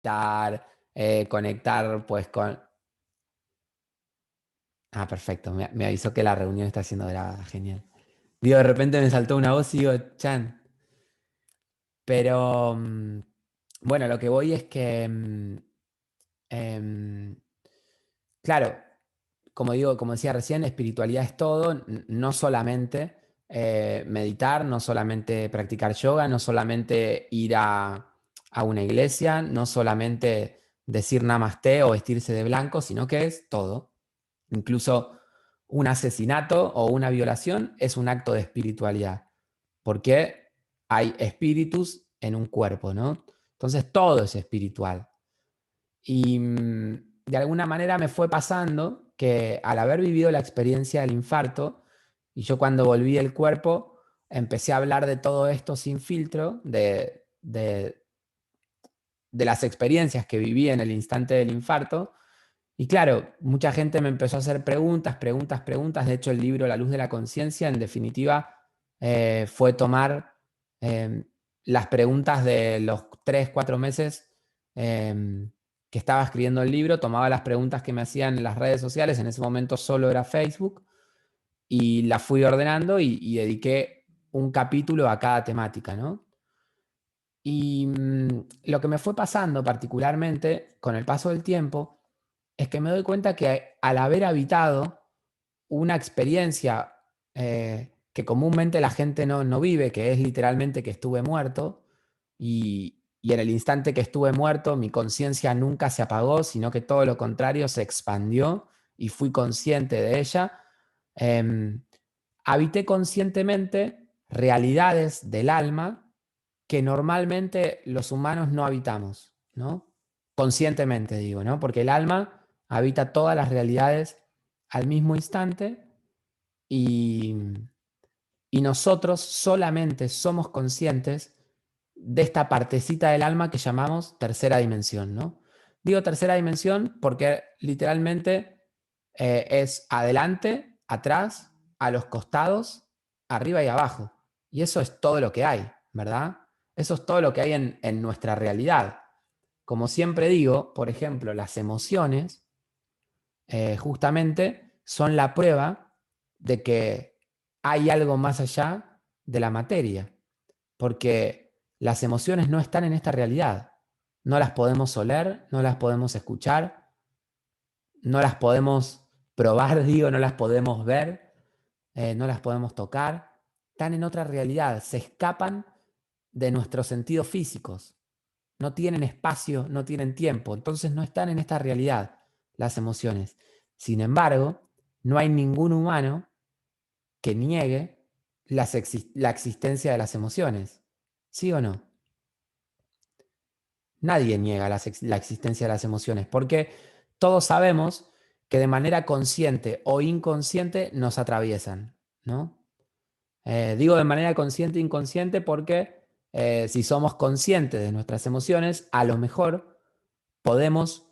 meditar, conectar pues con... Ah, perfecto, me avisó que la reunión está siendo grabada, genial. Digo, de repente me saltó una voz y digo, Chan, pero bueno, lo que voy es que, em, claro, como digo, como decía recién, espiritualidad es todo, no solamente meditar, no solamente practicar yoga, no solamente ir a una iglesia, no solamente decir namaste o vestirse de blanco, sino que es todo. Incluso un asesinato o una violación es un acto de espiritualidad, porque hay espíritus en un cuerpo, ¿no? Entonces todo es espiritual. Y de alguna manera me fue pasando que al haber vivido la experiencia del infarto, y yo cuando volví el cuerpo, empecé a hablar de todo esto sin filtro, de las experiencias que viví en el instante del infarto. Y claro, mucha gente me empezó a hacer preguntas, preguntas, preguntas. De hecho, el libro La luz de la conciencia, en definitiva, fue tomar eh, las preguntas de los 3, 4 meses que estaba escribiendo el libro, tomaba las preguntas que me hacían en las redes sociales, en ese momento solo era Facebook, y las fui ordenando y dediqué un capítulo a cada temática, ¿no? Y lo que me fue pasando particularmente con el paso del tiempo es que me doy cuenta que al haber habitado una experiencia que comúnmente la gente no vive, que es literalmente que estuve muerto, y en el instante que estuve muerto mi conciencia nunca se apagó, sino que todo lo contrario se expandió y fui consciente de ella, eh, habité conscientemente realidades del alma que normalmente los humanos no habitamos, ¿no? Conscientemente digo, ¿no? Porque el alma habita todas las realidades al mismo instante y, y nosotros solamente somos conscientes de esta partecita del alma que llamamos tercera dimensión, ¿no? Digo tercera dimensión porque literalmente es adelante, atrás, a los costados, arriba y abajo. Y eso es todo lo que hay, ¿verdad? Eso es todo lo que hay en nuestra realidad. Como siempre digo, por ejemplo, las emociones justamente son la prueba de que hay algo más allá de la materia, porque las emociones no están en esta realidad. No las podemos oler, no las podemos escuchar, no las podemos probar, digo, no las podemos ver, no las podemos tocar. Están en otra realidad, se escapan de nuestros sentidos físicos. No tienen espacio, no tienen tiempo, entonces no están en esta realidad las emociones. Sin embargo, no hay ningún humano que niegue la existencia de las emociones. ¿Sí o no? Nadie niega la existencia de las emociones, porque todos sabemos que de manera consciente o inconsciente nos atraviesan, ¿no? Digo de manera consciente e inconsciente porque si somos conscientes de nuestras emociones, a lo mejor podemos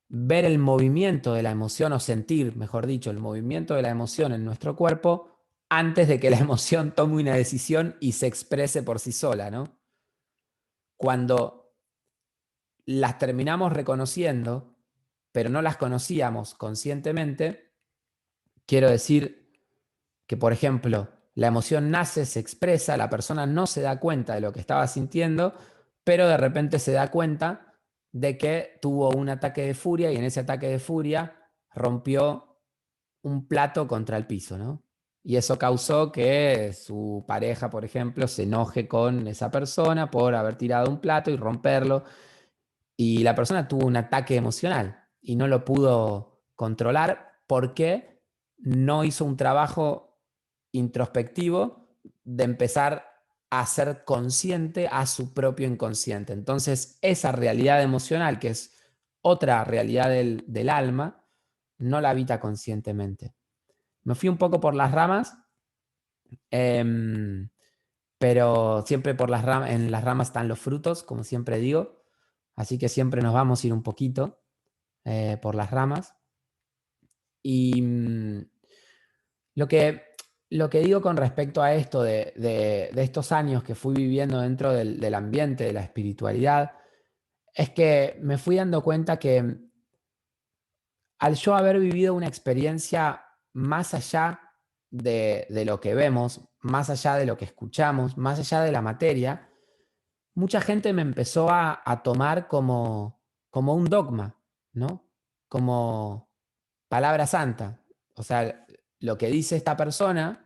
ver el movimiento de la emoción o sentir, mejor dicho, el movimiento de la emoción en nuestro cuerpo antes de que la emoción tome una decisión y se exprese por sí sola, ¿no? Cuando las terminamos reconociendo, pero no las conocíamos conscientemente, quiero decir que, por ejemplo, la emoción nace, se expresa, la persona no se da cuenta de lo que estaba sintiendo, pero de repente se da cuenta de que tuvo un ataque de furia y en ese ataque de furia rompió un plato contra el piso, ¿no? Y eso causó que su pareja, por ejemplo, se enoje con esa persona por haber tirado un plato y romperlo. Y la persona tuvo un ataque emocional y no lo pudo controlar porque no hizo un trabajo introspectivo de empezar a ser consciente a su propio inconsciente. Entonces, esa realidad emocional, que es otra realidad del alma, no la habita conscientemente. Me fui un poco por las ramas, eh, pero siempre por en las ramas están los frutos, como siempre digo. Así que siempre nos vamos a ir un poquito por las ramas. Y lo que, lo que digo con respecto a esto de estos años que fui viviendo dentro del ambiente de la espiritualidad, es que me fui dando cuenta que al yo haber vivido una experiencia más allá de lo que vemos, más allá de lo que escuchamos, más allá de la materia, mucha gente me empezó a tomar como un dogma, ¿no? Como palabra santa. O sea, lo que dice esta persona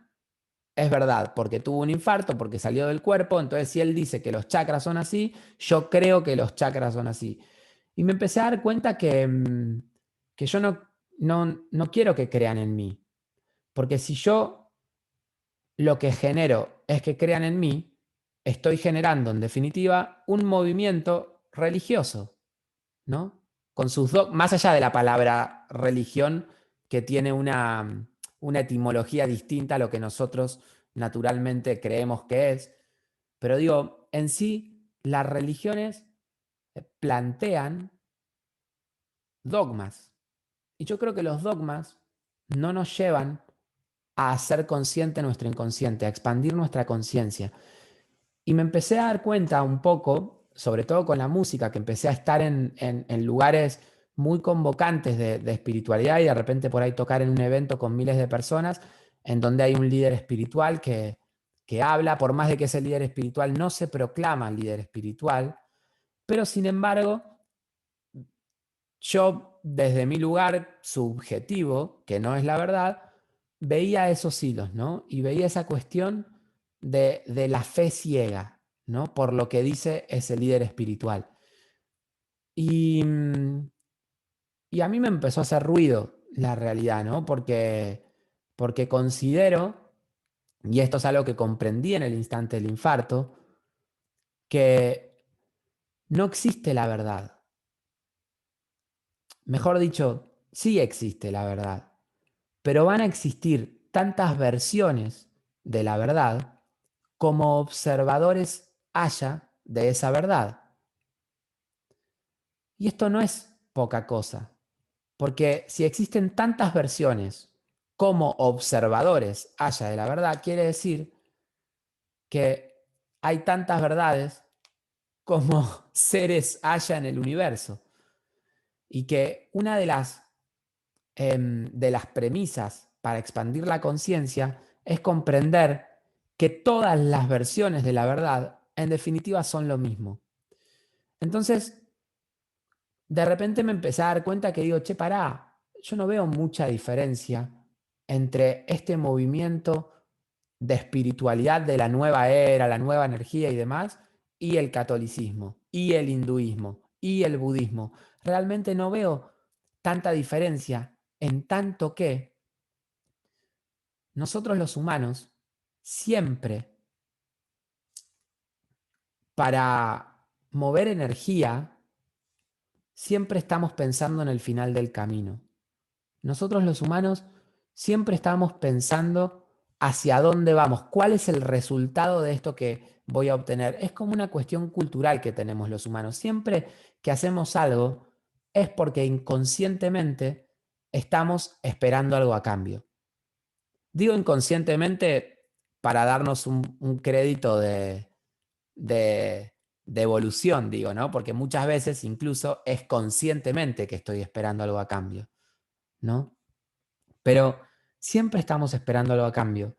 es verdad, porque tuvo un infarto, porque salió del cuerpo, entonces si él dice que los chakras son así, yo creo que los chakras son así. Y me empecé a dar cuenta que yo no quiero que crean en mí, porque si yo lo que genero es que crean en mí, estoy generando en definitiva un movimiento religioso, ¿no? Con sus más allá de la palabra religión, que tiene una etimología distinta a lo que nosotros naturalmente creemos que es, pero digo, en sí, las religiones plantean dogmas. Y yo creo que los dogmas no nos llevan a hacer consciente nuestro inconsciente, a expandir nuestra conciencia. Y me empecé a dar cuenta un poco, sobre todo con la música, que empecé a estar en lugares muy convocantes de espiritualidad y de repente por ahí tocar en un evento con miles de personas, en donde hay un líder espiritual que habla, por más de que ese líder espiritual no se proclama líder espiritual, pero sin embargo, yo desde mi lugar subjetivo, que no es la verdad, veía esos hilos, ¿no? Y veía esa cuestión de la fe ciega, ¿no? Por lo que dice ese líder espiritual. Y, y a mí me empezó a hacer ruido la realidad, ¿no? Porque considero, y esto es algo que comprendí en el instante del infarto, que no existe la verdad. Mejor dicho, sí existe la verdad, pero van a existir tantas versiones de la verdad como observadores haya de esa verdad. Y esto no es poca cosa, porque si existen tantas versiones como observadores haya de la verdad, quiere decir que hay tantas verdades como seres haya en el universo. Y que una de las premisas para expandir la conciencia es comprender que todas las versiones de la verdad en definitiva son lo mismo. Entonces, de repente me empecé a dar cuenta que digo, che, pará, yo no veo mucha diferencia entre este movimiento de espiritualidad de la nueva era, la nueva energía y demás, y el catolicismo, y el hinduismo, y el budismo. Realmente no veo tanta diferencia en tanto que nosotros los humanos siempre para mover energía, siempre estamos pensando en el final del camino. Nosotros los humanos siempre estamos pensando hacia dónde vamos, cuál es el resultado de esto que voy a obtener. Es como una cuestión cultural que tenemos los humanos. Siempre que hacemos algo es porque inconscientemente estamos esperando algo a cambio. Digo inconscientemente para darnos un crédito de, de evolución, digo, ¿no? Porque muchas veces incluso es conscientemente que estoy esperando algo a cambio, ¿no? Pero siempre estamos esperando algo a cambio.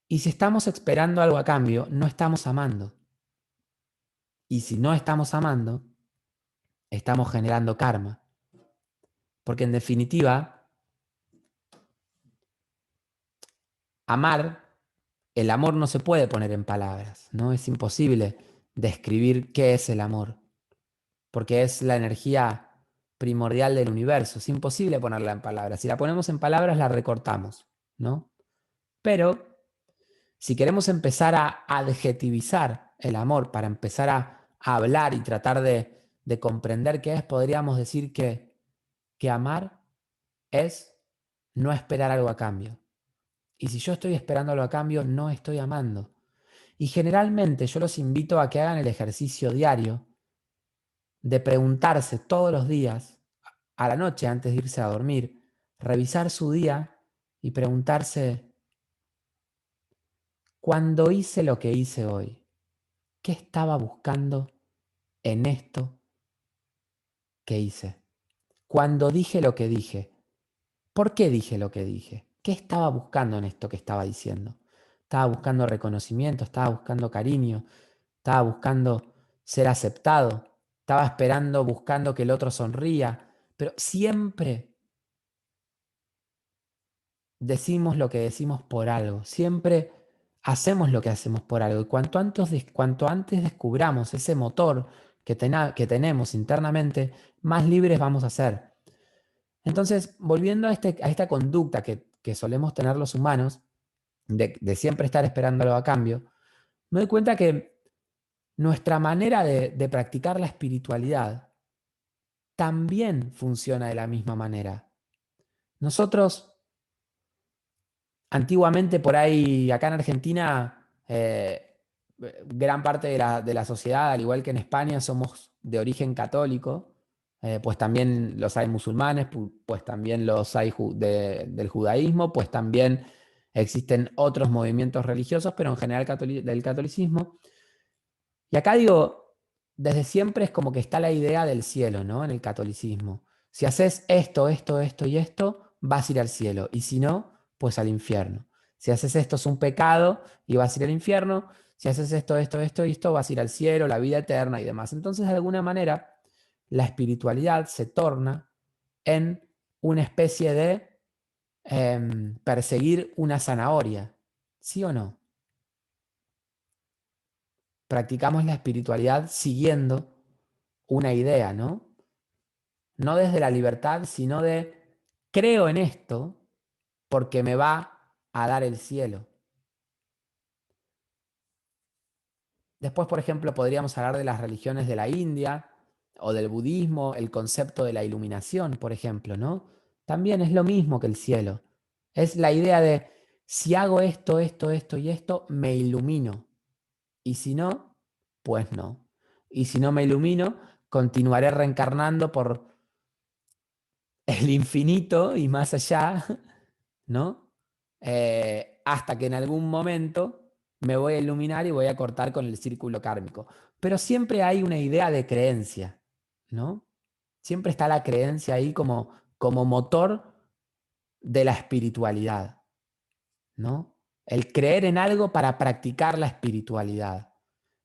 Y si estamos esperando algo a cambio, no estamos amando. Y si no estamos amando, estamos generando karma. Porque en definitiva, amar, el amor no se puede poner en palabras, ¿no? Es imposible describir qué es el amor, porque es la energía primordial del universo. Es imposible ponerla en palabras. Si la ponemos en palabras, la recortamos, ¿no? Pero si queremos empezar a adjetivizar el amor para empezar a hablar y tratar de comprender qué es, podríamos decir que amar es no esperar algo a cambio. Y si yo estoy esperando algo a cambio, no estoy amando. Y generalmente yo los invito a que hagan el ejercicio diario de preguntarse todos los días, a la noche antes de irse a dormir, revisar su día y preguntarse, cuando hice lo que hice hoy, ¿qué estaba buscando en esto que hice, cuando dije lo que dije. ¿Por qué dije lo que dije? ¿Qué estaba buscando en esto que estaba diciendo? Estaba buscando reconocimiento, estaba buscando cariño, estaba buscando ser aceptado, estaba esperando, buscando que el otro sonría, pero siempre decimos lo que decimos por algo, siempre hacemos lo que hacemos por algo. Y cuanto antes descubramos ese motor que tenemos internamente, más libres vamos a ser. Entonces, volviendo a esta conducta que solemos tener los humanos, de siempre estar esperándolo a cambio, me doy cuenta que nuestra manera de practicar la espiritualidad también funciona de la misma manera. Nosotros, antiguamente por ahí, acá en Argentina, gran parte de la sociedad, al igual que en España, somos de origen católico, pues también los hay musulmanes, pues también los hay del judaísmo, pues también existen otros movimientos religiosos, pero en general del catolicismo. Y acá digo, desde siempre es como que está la idea del cielo, ¿no? En el catolicismo. Si haces esto, esto, esto y esto, vas a ir al cielo. Y si no, pues al infierno. Si haces esto es un pecado y vas a ir al infierno. Si haces esto, esto, esto y esto, vas a ir al cielo, la vida eterna y demás. Entonces, de alguna manera, la espiritualidad se torna en una especie de perseguir una zanahoria. ¿Sí o no? Practicamos la espiritualidad siguiendo una idea, ¿no? No desde la libertad, sino de creo en esto porque me va a dar el cielo. Después, por ejemplo, podríamos hablar de las religiones de la India o del budismo, el concepto de la iluminación, por ejemplo, ¿no? También es lo mismo que el cielo. Es la idea de si hago esto, esto, esto y esto, me ilumino. Y si no, pues no. Y si no me ilumino, continuaré reencarnando por el infinito y más allá, ¿no? Hasta que en algún momento me voy a iluminar y voy a cortar con el círculo kármico. Pero siempre hay una idea de creencia, ¿no? Siempre está la creencia ahí como motor de la espiritualidad, ¿no? El creer en algo para practicar la espiritualidad.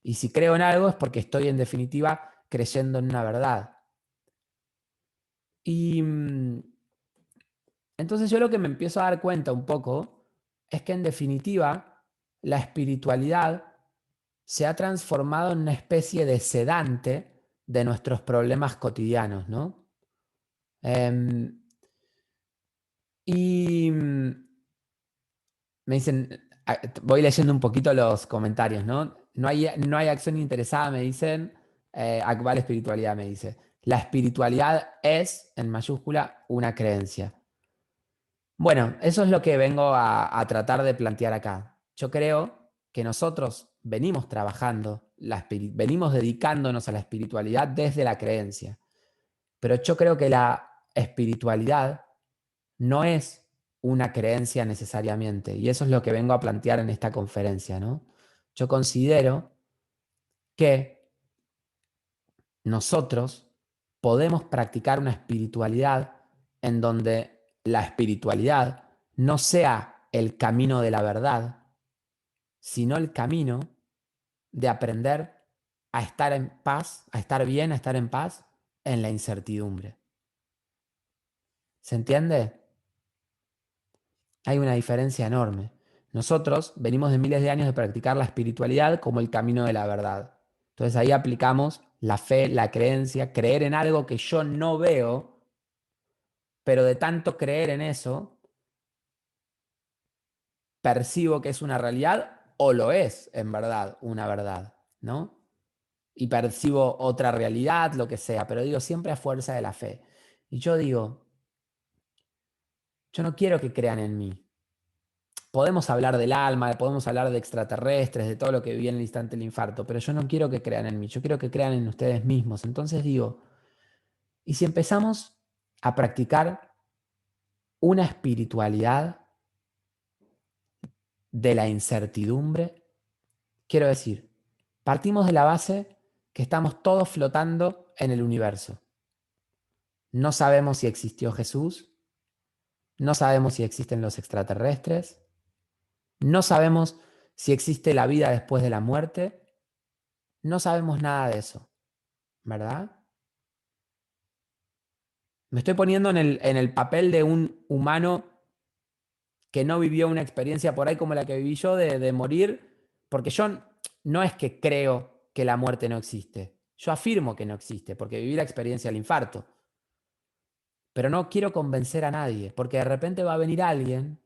Y si creo en algo es porque estoy en definitiva creyendo en una verdad. Y entonces yo lo que me empiezo a dar cuenta un poco es que en definitiva la espiritualidad se ha transformado en una especie de sedante de nuestros problemas cotidianos, ¿no? Em, y me dicen, voy leyendo un poquito los comentarios, ¿no? No hay acción interesada, me dicen, Akbar espiritualidad, me dice. La espiritualidad es, en mayúscula, una creencia. Bueno, eso es lo que vengo a tratar de plantear acá. Yo creo que nosotros venimos trabajando, venimos dedicándonos a la espiritualidad desde la creencia, pero yo creo que la espiritualidad no es una creencia necesariamente, y eso es lo que vengo a plantear en esta conferencia, ¿no? Yo considero que nosotros podemos practicar una espiritualidad en donde la espiritualidad no sea el camino de la verdad, sino el camino de aprender a estar en paz, a estar bien, a estar en paz en la incertidumbre. ¿Se entiende? Hay una diferencia enorme. Nosotros venimos de miles de años de practicar la espiritualidad como el camino de la verdad. Entonces ahí aplicamos la fe, la creencia, creer en algo que yo no veo, pero de tanto creer en eso, percibo que es una realidad o lo es en verdad una verdad, ¿no? Y percibo otra realidad, lo que sea, pero digo siempre a fuerza de la fe. Y yo digo, yo no quiero que crean en mí. Podemos hablar del alma, podemos hablar de extraterrestres, de todo lo que viví en el instante del infarto, pero yo no quiero que crean en mí, yo quiero que crean en ustedes mismos. Entonces digo, ¿y si empezamos a practicar una espiritualidad de la incertidumbre? Quiero decir, partimos de la base que estamos todos flotando en el universo. No sabemos si existió Jesús, no sabemos si existen los extraterrestres, no sabemos si existe la vida después de la muerte, no sabemos nada de eso, ¿verdad? Me estoy poniendo en el papel de un humano que no vivió una experiencia por ahí como la que viví yo de morir, porque yo no es que creo que la muerte no existe, yo afirmo que no existe, porque viví la experiencia del infarto, pero no quiero convencer a nadie, porque de repente va a venir alguien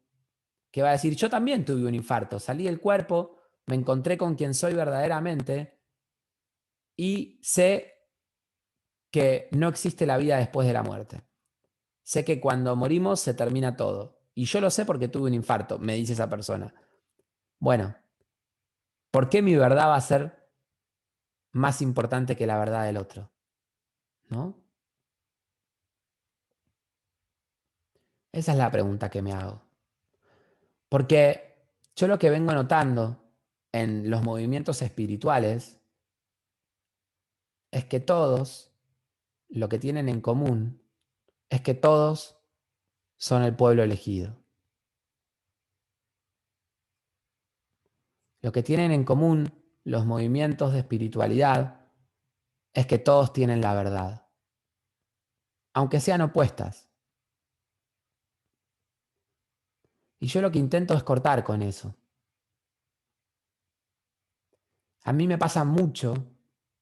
que va a decir, yo también tuve un infarto, salí del cuerpo, me encontré con quien soy verdaderamente y sé que no existe la vida después de la muerte. Sé que cuando morimos se termina todo. Y yo lo sé porque tuve un infarto, me dice esa persona. Bueno, ¿por qué mi verdad va a ser más importante que la verdad del otro? ¿No? Esa es la pregunta que me hago. Porque yo lo que vengo notando en los movimientos espirituales es que todos lo que tienen en común es que todos son el pueblo elegido. Lo que tienen en común los movimientos de espiritualidad es que todos tienen la verdad, aunque sean opuestas. Y yo lo que intento es cortar con eso. A mí me pasa mucho,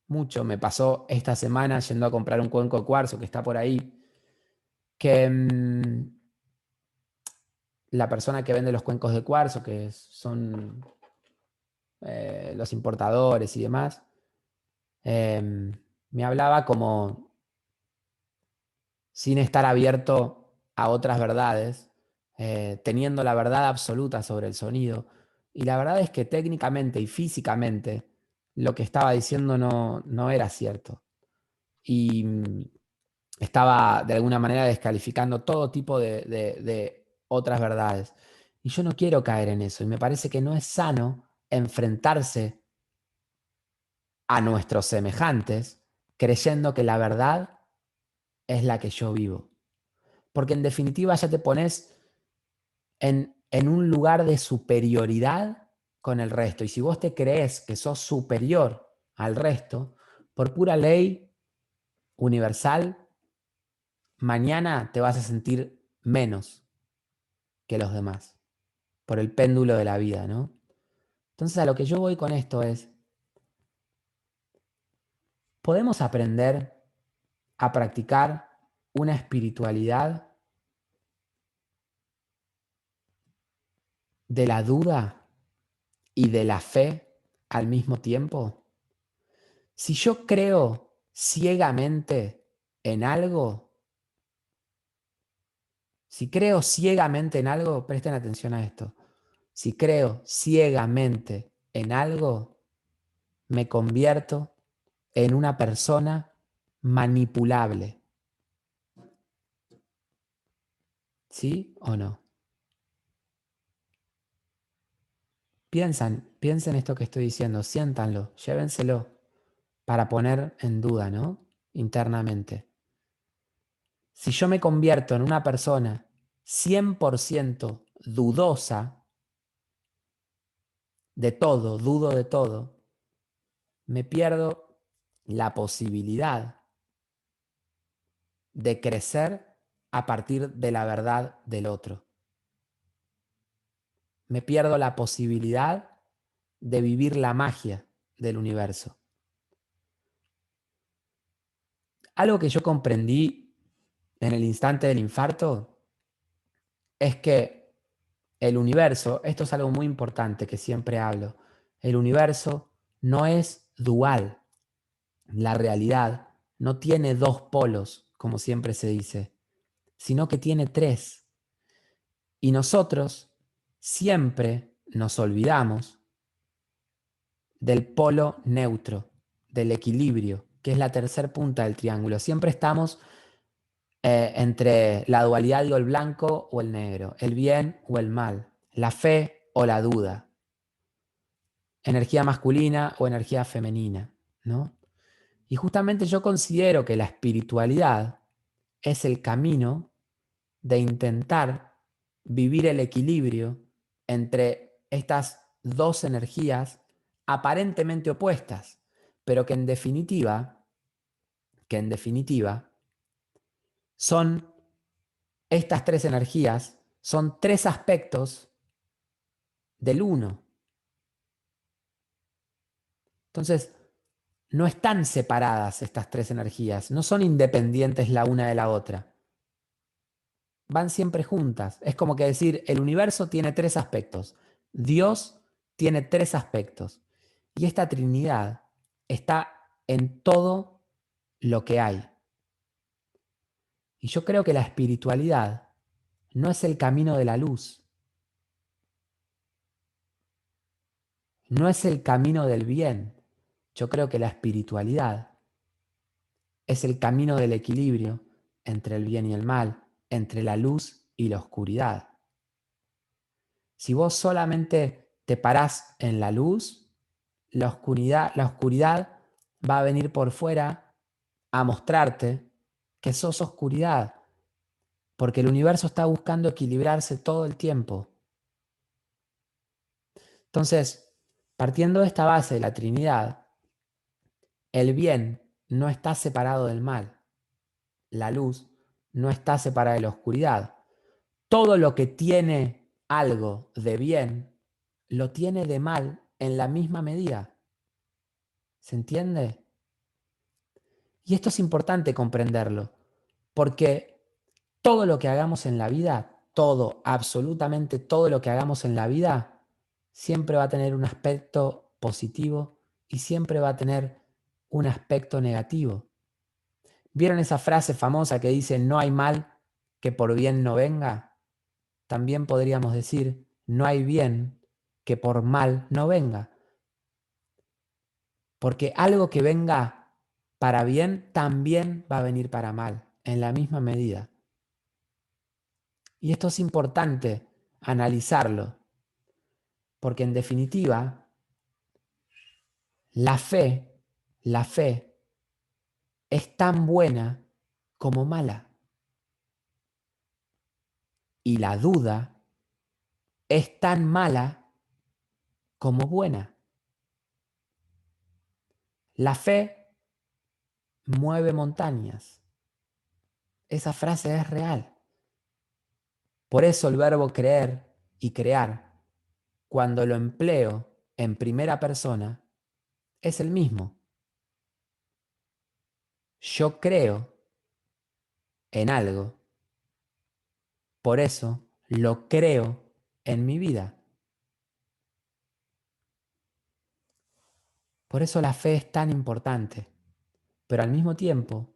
mucho, me pasó esta semana yendo a comprar un cuenco de cuarzo que está por ahí, que la persona que vende los cuencos de cuarzo, que son los importadores y demás, me hablaba como sin estar abierto a otras verdades, teniendo la verdad absoluta sobre el sonido. Y la verdad es que técnicamente y físicamente lo que estaba diciendo no era cierto. Y estaba de alguna manera descalificando todo tipo de otras verdades. Y yo no quiero caer en eso. Y me parece que no es sano enfrentarse a nuestros semejantes creyendo que la verdad es la que yo vivo. Porque en definitiva ya te pones en un lugar de superioridad con el resto. Y si vos te crees que sos superior al resto, por pura ley universal, mañana te vas a sentir menos que los demás, por el péndulo de la vida, ¿no? Entonces a lo que yo voy con esto es, ¿podemos aprender a practicar una espiritualidad de la duda y de la fe al mismo tiempo? Si yo creo ciegamente en algo, si creo ciegamente en algo, presten atención a esto. Si creo ciegamente en algo, me convierto en una persona manipulable. ¿Sí o no? Piensen esto que estoy diciendo, siéntanlo, llévenselo para poner en duda, ¿no? Internamente. Si yo me convierto en una persona 100% dudosa de todo, dudo de todo, me pierdo la posibilidad de crecer a partir de la verdad del otro. Me pierdo la posibilidad de vivir la magia del universo. Algo que yo comprendí en el instante del infarto es que el universo, esto es algo muy importante que siempre hablo, el universo no es dual. La realidad no tiene dos polos, como siempre se dice, sino que tiene tres. Y nosotros siempre nos olvidamos del polo neutro, del equilibrio, que es la tercera punta del triángulo. Siempre estamos entre la dualidad, digo, el blanco o el negro, el bien o el mal, la fe o la duda, energía masculina o energía femenina, ¿no? Y justamente yo considero que la espiritualidad es el camino de intentar vivir el equilibrio entre estas dos energías aparentemente opuestas, pero que en definitiva son estas tres energías, son tres aspectos del uno. Entonces, no están separadas estas tres energías, no son independientes la una de la otra. Van siempre juntas. Es como que decir, el universo tiene tres aspectos. Dios tiene tres aspectos. Y esta Trinidad está en todo lo que hay. Y yo creo que la espiritualidad no es el camino de la luz, no es el camino del bien. Yo creo que la espiritualidad es el camino del equilibrio entre el bien y el mal, entre la luz y la oscuridad. Si vos solamente te parás en la luz, la oscuridad va a venir por fuera a mostrarte que sos oscuridad, porque el universo está buscando equilibrarse todo el tiempo. Entonces, partiendo de esta base de la Trinidad, el bien no está separado del mal, la luz no está separada de la oscuridad. Todo lo que tiene algo de bien, lo tiene de mal en la misma medida. ¿Se entiende? Y esto es importante comprenderlo, porque todo lo que hagamos en la vida, todo, absolutamente todo lo que hagamos en la vida, siempre va a tener un aspecto positivo y siempre va a tener un aspecto negativo. ¿Vieron esa frase famosa que dice, no hay mal que por bien no venga? También podríamos decir, no hay bien que por mal no venga. Porque algo que venga para bien también va a venir para mal, en la misma medida. Y esto es importante analizarlo, porque en definitiva, la fe es tan buena como mala. Y la duda es tan mala como buena. La fe mueve montañas. Esa frase es real. Por eso el verbo creer y crear, cuando lo empleo en primera persona, es el mismo. Yo creo en algo, por eso lo creo en mi vida. Por eso la fe es tan importante. Pero al mismo tiempo,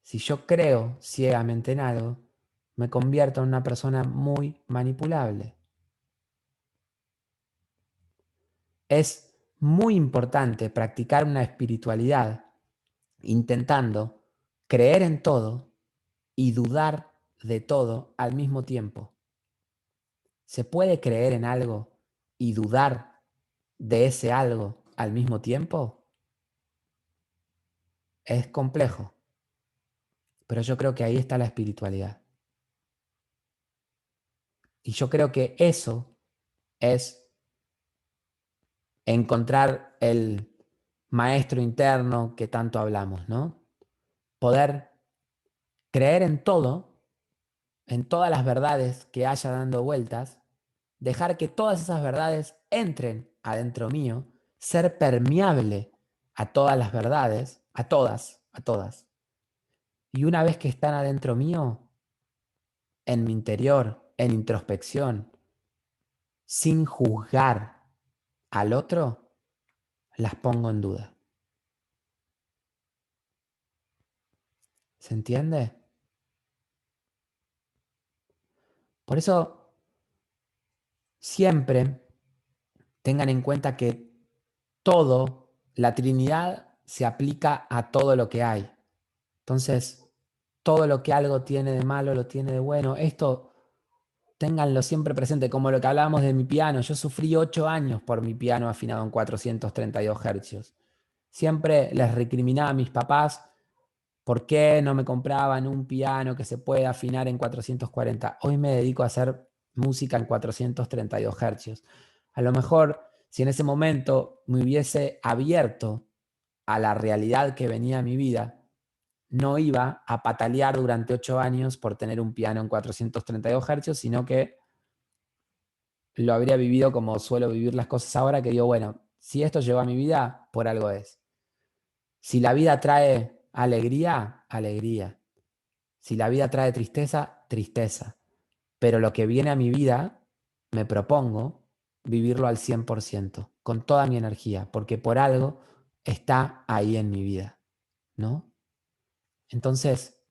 si yo creo ciegamente en algo, me convierto en una persona muy manipulable. Es muy importante practicar una espiritualidad intentando creer en todo y dudar de todo al mismo tiempo. ¿Se puede creer en algo y dudar de ese algo al mismo tiempo? Es complejo, pero yo creo que ahí está la espiritualidad. Y yo creo que eso es encontrar el maestro interno que tanto hablamos, ¿no? Poder creer en todo, en todas las verdades que haya dando vueltas, dejar que todas esas verdades entren adentro mío, ser permeable a todas las verdades, a todas, a todas. Y una vez que están adentro mío, en mi interior, en introspección, sin juzgar al otro, las pongo en duda. ¿Se entiende? Por eso, siempre tengan en cuenta que todo, la Trinidad se aplica a todo lo que hay. Entonces, todo lo que algo tiene de malo lo tiene de bueno. Esto ténganlo siempre presente, como lo que hablábamos de mi piano. Yo sufrí 8 años por mi piano afinado en 432 hercios. Siempre les recriminaba a mis papás ¿Por qué no me compraban un piano que se pueda afinar en 440? Hoy me dedico a hacer música en 432 hercios. A lo mejor, si en ese momento me hubiese abierto a la realidad que venía a mi vida, no iba a patalear durante 8 años por tener un piano en 432 hercios, sino que lo habría vivido como suelo vivir las cosas ahora, que digo, bueno, si esto llegó a mi vida, por algo es. Si la vida trae alegría, alegría. Si la vida trae tristeza, tristeza. Pero lo que viene a mi vida, me propongo vivirlo al 100%, con toda mi energía, porque por algo está ahí en mi vida, ¿no? Entonces,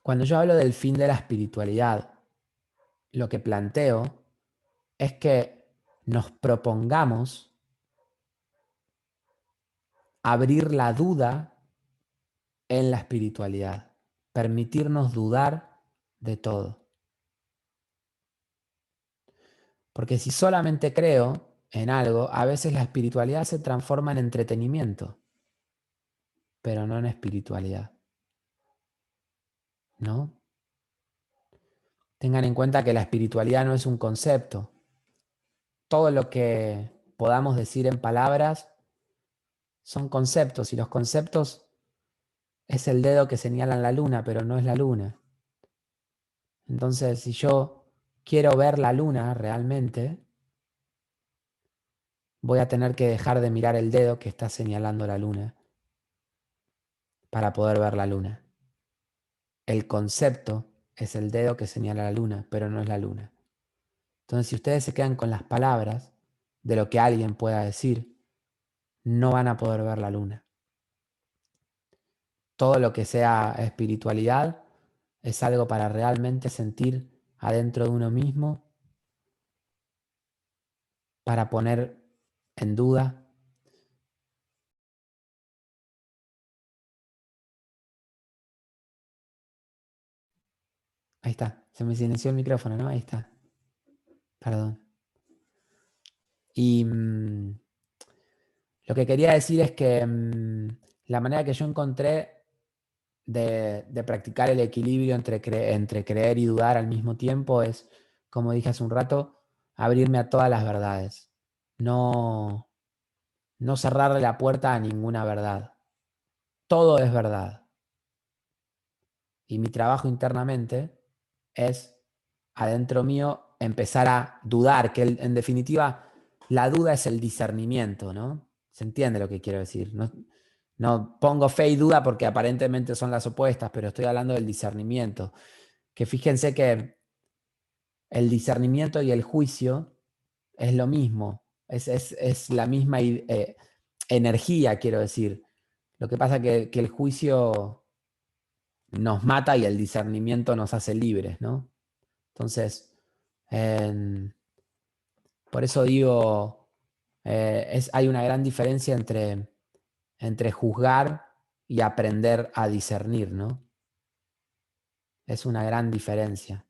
cuando yo hablo del fin de la espiritualidad, lo que planteo es que nos propongamos abrir la duda en la espiritualidad, permitirnos dudar de todo. Porque si solamente creo en algo, a veces la espiritualidad se transforma en entretenimiento, pero no en espiritualidad, ¿no? Tengan en cuenta que la espiritualidad no es un concepto. Todo lo que podamos decir en palabras son conceptos, y los conceptos es el dedo que señala la luna, pero no es la luna. Entonces, si yo quiero ver la luna realmente, voy a tener que dejar de mirar el dedo que está señalando la luna para poder ver la luna. El concepto es el dedo que señala la luna, pero no es la luna. Entonces, si ustedes se quedan con las palabras de lo que alguien pueda decir, no van a poder ver la luna. Todo lo que sea espiritualidad es algo para realmente sentir adentro de uno mismo, para poner en duda. Ahí está, se me silenció el micrófono, ¿no? Ahí está, perdón. Y lo que quería decir es que la manera que yo encontré de practicar el equilibrio entre creer y dudar al mismo tiempo es, como dije hace un rato, abrirme a todas las verdades. No, no cerrarle la puerta a ninguna verdad. Todo es verdad. Y mi trabajo internamente es, adentro mío, empezar a dudar, que en definitiva la duda es el discernimiento, ¿no? ¿Se entiende lo que quiero decir? No, no pongo fe y duda porque aparentemente son las opuestas, pero estoy hablando del discernimiento. Que fíjense que el discernimiento y el juicio es lo mismo, es la misma energía, quiero decir. Lo que pasa que el juicio nos mata y el discernimiento nos hace libres, ¿no? Entonces, por eso digo, hay una gran diferencia entre juzgar y aprender a discernir, ¿no? Es una gran diferencia.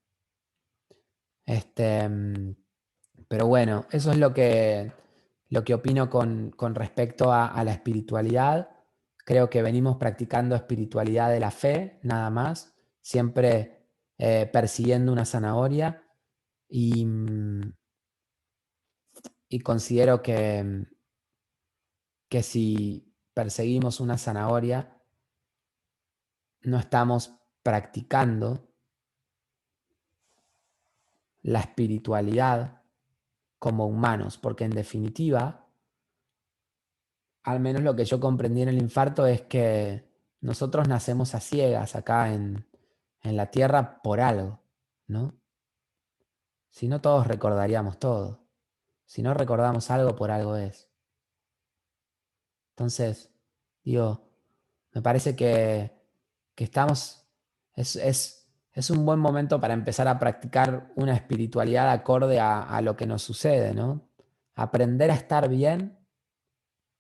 Pero bueno, eso es lo que opino con respecto a la espiritualidad. Creo que venimos practicando espiritualidad de la fe, nada más, siempre persiguiendo una zanahoria y, y considero que si perseguimos una zanahoria, no estamos practicando la espiritualidad como humanos, porque en definitiva, al menos lo que yo comprendí en el infarto es que nosotros nacemos a ciegas acá en la tierra por algo, ¿no? Si no, todos recordaríamos todo. Si no recordamos algo, por algo es. Entonces, digo, me parece que estamos, es un buen momento para empezar a practicar una espiritualidad acorde a lo que nos sucede, ¿no? Aprender a estar bien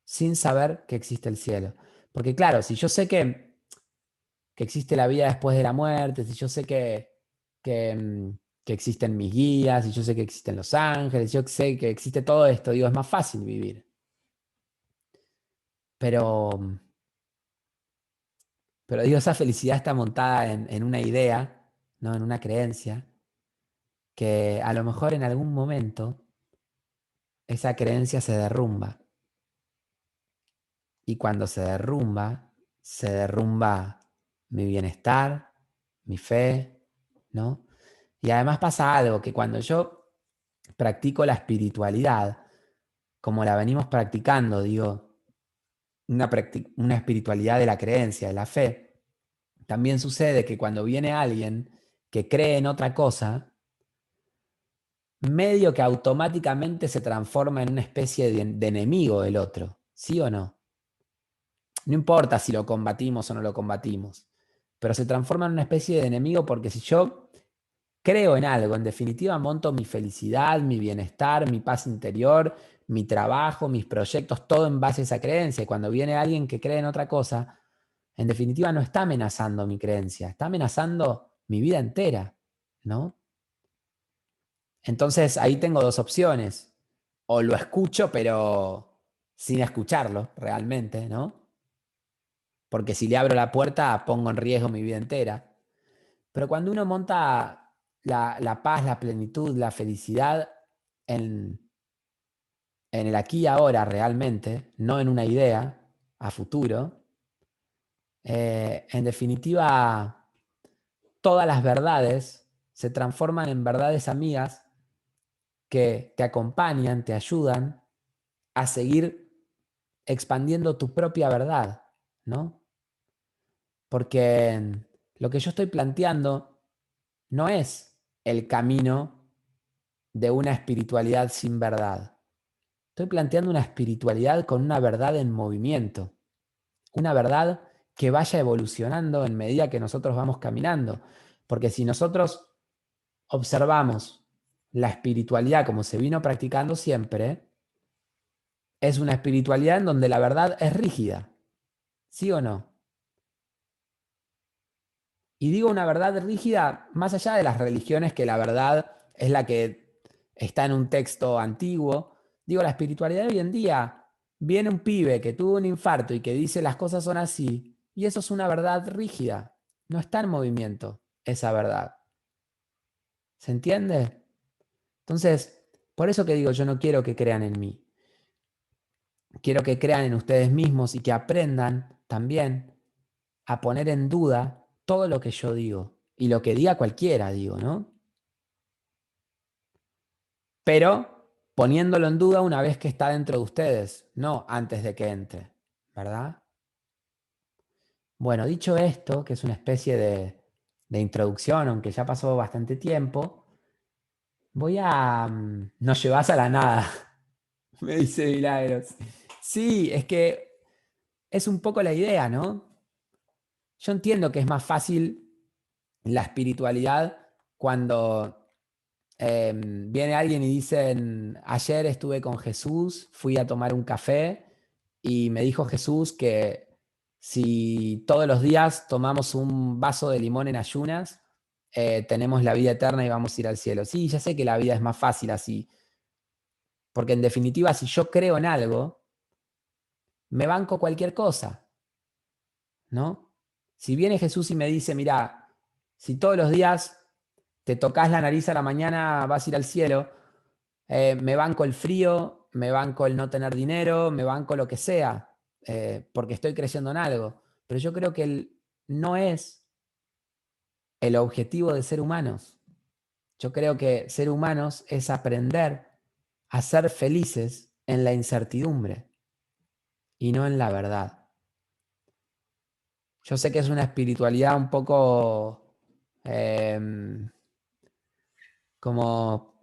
sin saber que existe el cielo. Porque claro, si yo sé que existe la vida después de la muerte, si yo sé que, mm, que existen mis guías, si yo sé que existen los ángeles, yo sé que existe todo esto, digo, es más fácil vivir. Pero Pero digo, esa felicidad está montada en una idea, ¿no? En una creencia, que a lo mejor en algún momento esa creencia se derrumba. Y cuando se derrumba mi bienestar, mi fe, ¿no? Y además pasa algo, que cuando yo practico la espiritualidad, como la venimos practicando, digo, una espiritualidad de la creencia, de la fe, también sucede que cuando viene alguien que cree en otra cosa, medio que automáticamente se transforma en una especie de enemigo del otro, ¿sí o no? No importa si lo combatimos o no lo combatimos, pero se transforma en una especie de enemigo porque si yo creo en algo, en definitiva monto mi felicidad, mi bienestar, mi paz interior, mi trabajo, mis proyectos, todo en base a esa creencia. Y cuando viene alguien que cree en otra cosa, en definitiva no está amenazando mi creencia, está amenazando mi vida entera, ¿no? Entonces ahí tengo dos opciones. O lo escucho, pero sin escucharlo realmente, ¿no? Porque si le abro la puerta, pongo en riesgo mi vida entera. Pero cuando uno monta la paz, la plenitud, la felicidad en, en el aquí y ahora realmente, no en una idea a futuro, en definitiva, todas las verdades se transforman en verdades amigas que te acompañan, te ayudan a seguir expandiendo tu propia verdad, ¿no? Porque lo que yo estoy planteando no es el camino de una espiritualidad sin verdad. Estoy planteando una espiritualidad con una verdad en movimiento, una verdad que vaya evolucionando en medida que nosotros vamos caminando. Porque si nosotros observamos la espiritualidad como se vino practicando siempre, es una espiritualidad en donde la verdad es rígida, ¿sí o no? Y digo una verdad rígida más allá de las religiones, que la verdad es la que está en un texto antiguo. Digo, la espiritualidad de hoy en día, viene un pibe que tuvo un infarto y que dice las cosas son así, y eso es una verdad rígida. No está en movimiento esa verdad. ¿Se entiende? Entonces, por eso que digo, yo no quiero que crean en mí. Quiero que crean en ustedes mismos y que aprendan también a poner en duda todo lo que yo digo y lo que diga cualquiera, digo, ¿no? Pero poniéndolo en duda una vez que está dentro de ustedes, no antes de que entre, ¿verdad? Bueno, dicho esto, que es una especie de introducción, aunque ya pasó bastante tiempo, voy a... nos llevas a la nada, me dice Milagros. Sí, es que es un poco la idea, ¿no? Yo entiendo que es más fácil la espiritualidad cuando viene alguien y dicen, ayer estuve con Jesús, fui a tomar un café y me dijo Jesús que si todos los días tomamos un vaso de limón en ayunas, tenemos la vida eterna y vamos a ir al cielo. Sí, ya sé que la vida es más fácil así, porque en definitiva, si yo creo en algo, me banco cualquier cosa, ¿no? Si viene Jesús y me dice, mira, si todos los días te tocas la nariz a la mañana, vas a ir al cielo. Me banco el frío, me banco el no tener dinero, me banco lo que sea, porque estoy creyendo en algo. Pero yo creo que no es el objetivo de ser humanos. Yo creo que ser humanos es aprender a ser felices en la incertidumbre y no en la verdad. Yo sé que es una espiritualidad un poco em, como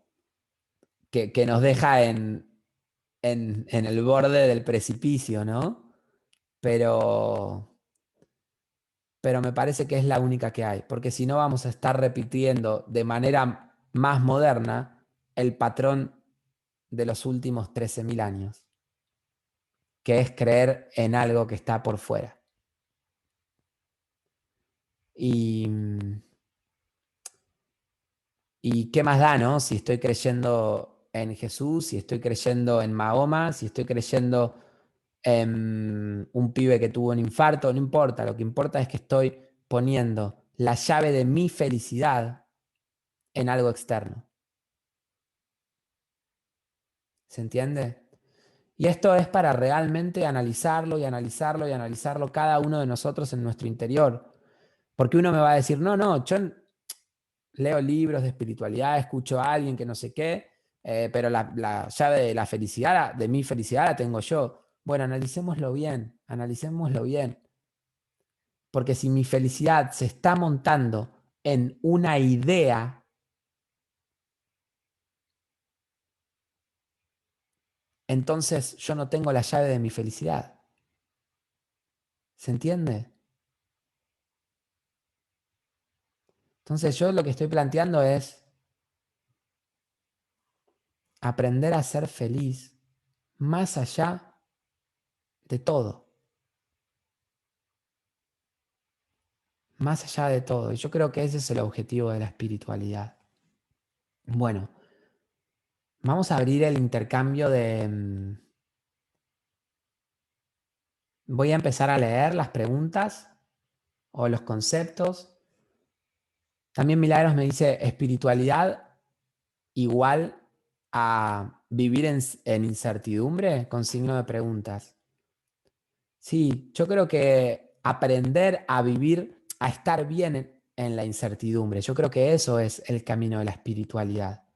que nos deja en el borde del precipicio, ¿no? Pero, pero me parece que es la única que hay, porque si no vamos a estar repitiendo de manera más moderna el patrón de los últimos 13.000 años, que es creer en algo que está por fuera. Y, y qué más da, ¿no? Si estoy creyendo en Jesús, si estoy creyendo en Mahoma, si estoy creyendo un pibe que tuvo un infarto, no importa, lo que importa es que estoy poniendo la llave de mi felicidad en algo externo. ¿Se entiende? Y esto es para realmente analizarlo y analizarlo y analizarlo cada uno de nosotros en nuestro interior. Porque uno me va a decir, no, no, yo leo libros de espiritualidad, escucho a alguien que no sé qué, pero la llave de la felicidad, de mi felicidad, la tengo yo. Bueno, analicémoslo bien, analicémoslo bien. Porque si mi felicidad se está montando en una idea, entonces yo no tengo la llave de mi felicidad. ¿Se entiende? Entonces yo lo que estoy planteando es aprender a ser feliz más allá de todo. Más allá de todo. Y yo creo que ese es el objetivo de la espiritualidad. Bueno, vamos a abrir el intercambio de... Voy a empezar a leer las preguntas o los conceptos. También Milagros me dice espiritualidad igual a vivir en incertidumbre con signo de preguntas. Sí, yo creo que aprender a vivir, a estar bien en la incertidumbre, yo creo que eso es el camino de la espiritualidad.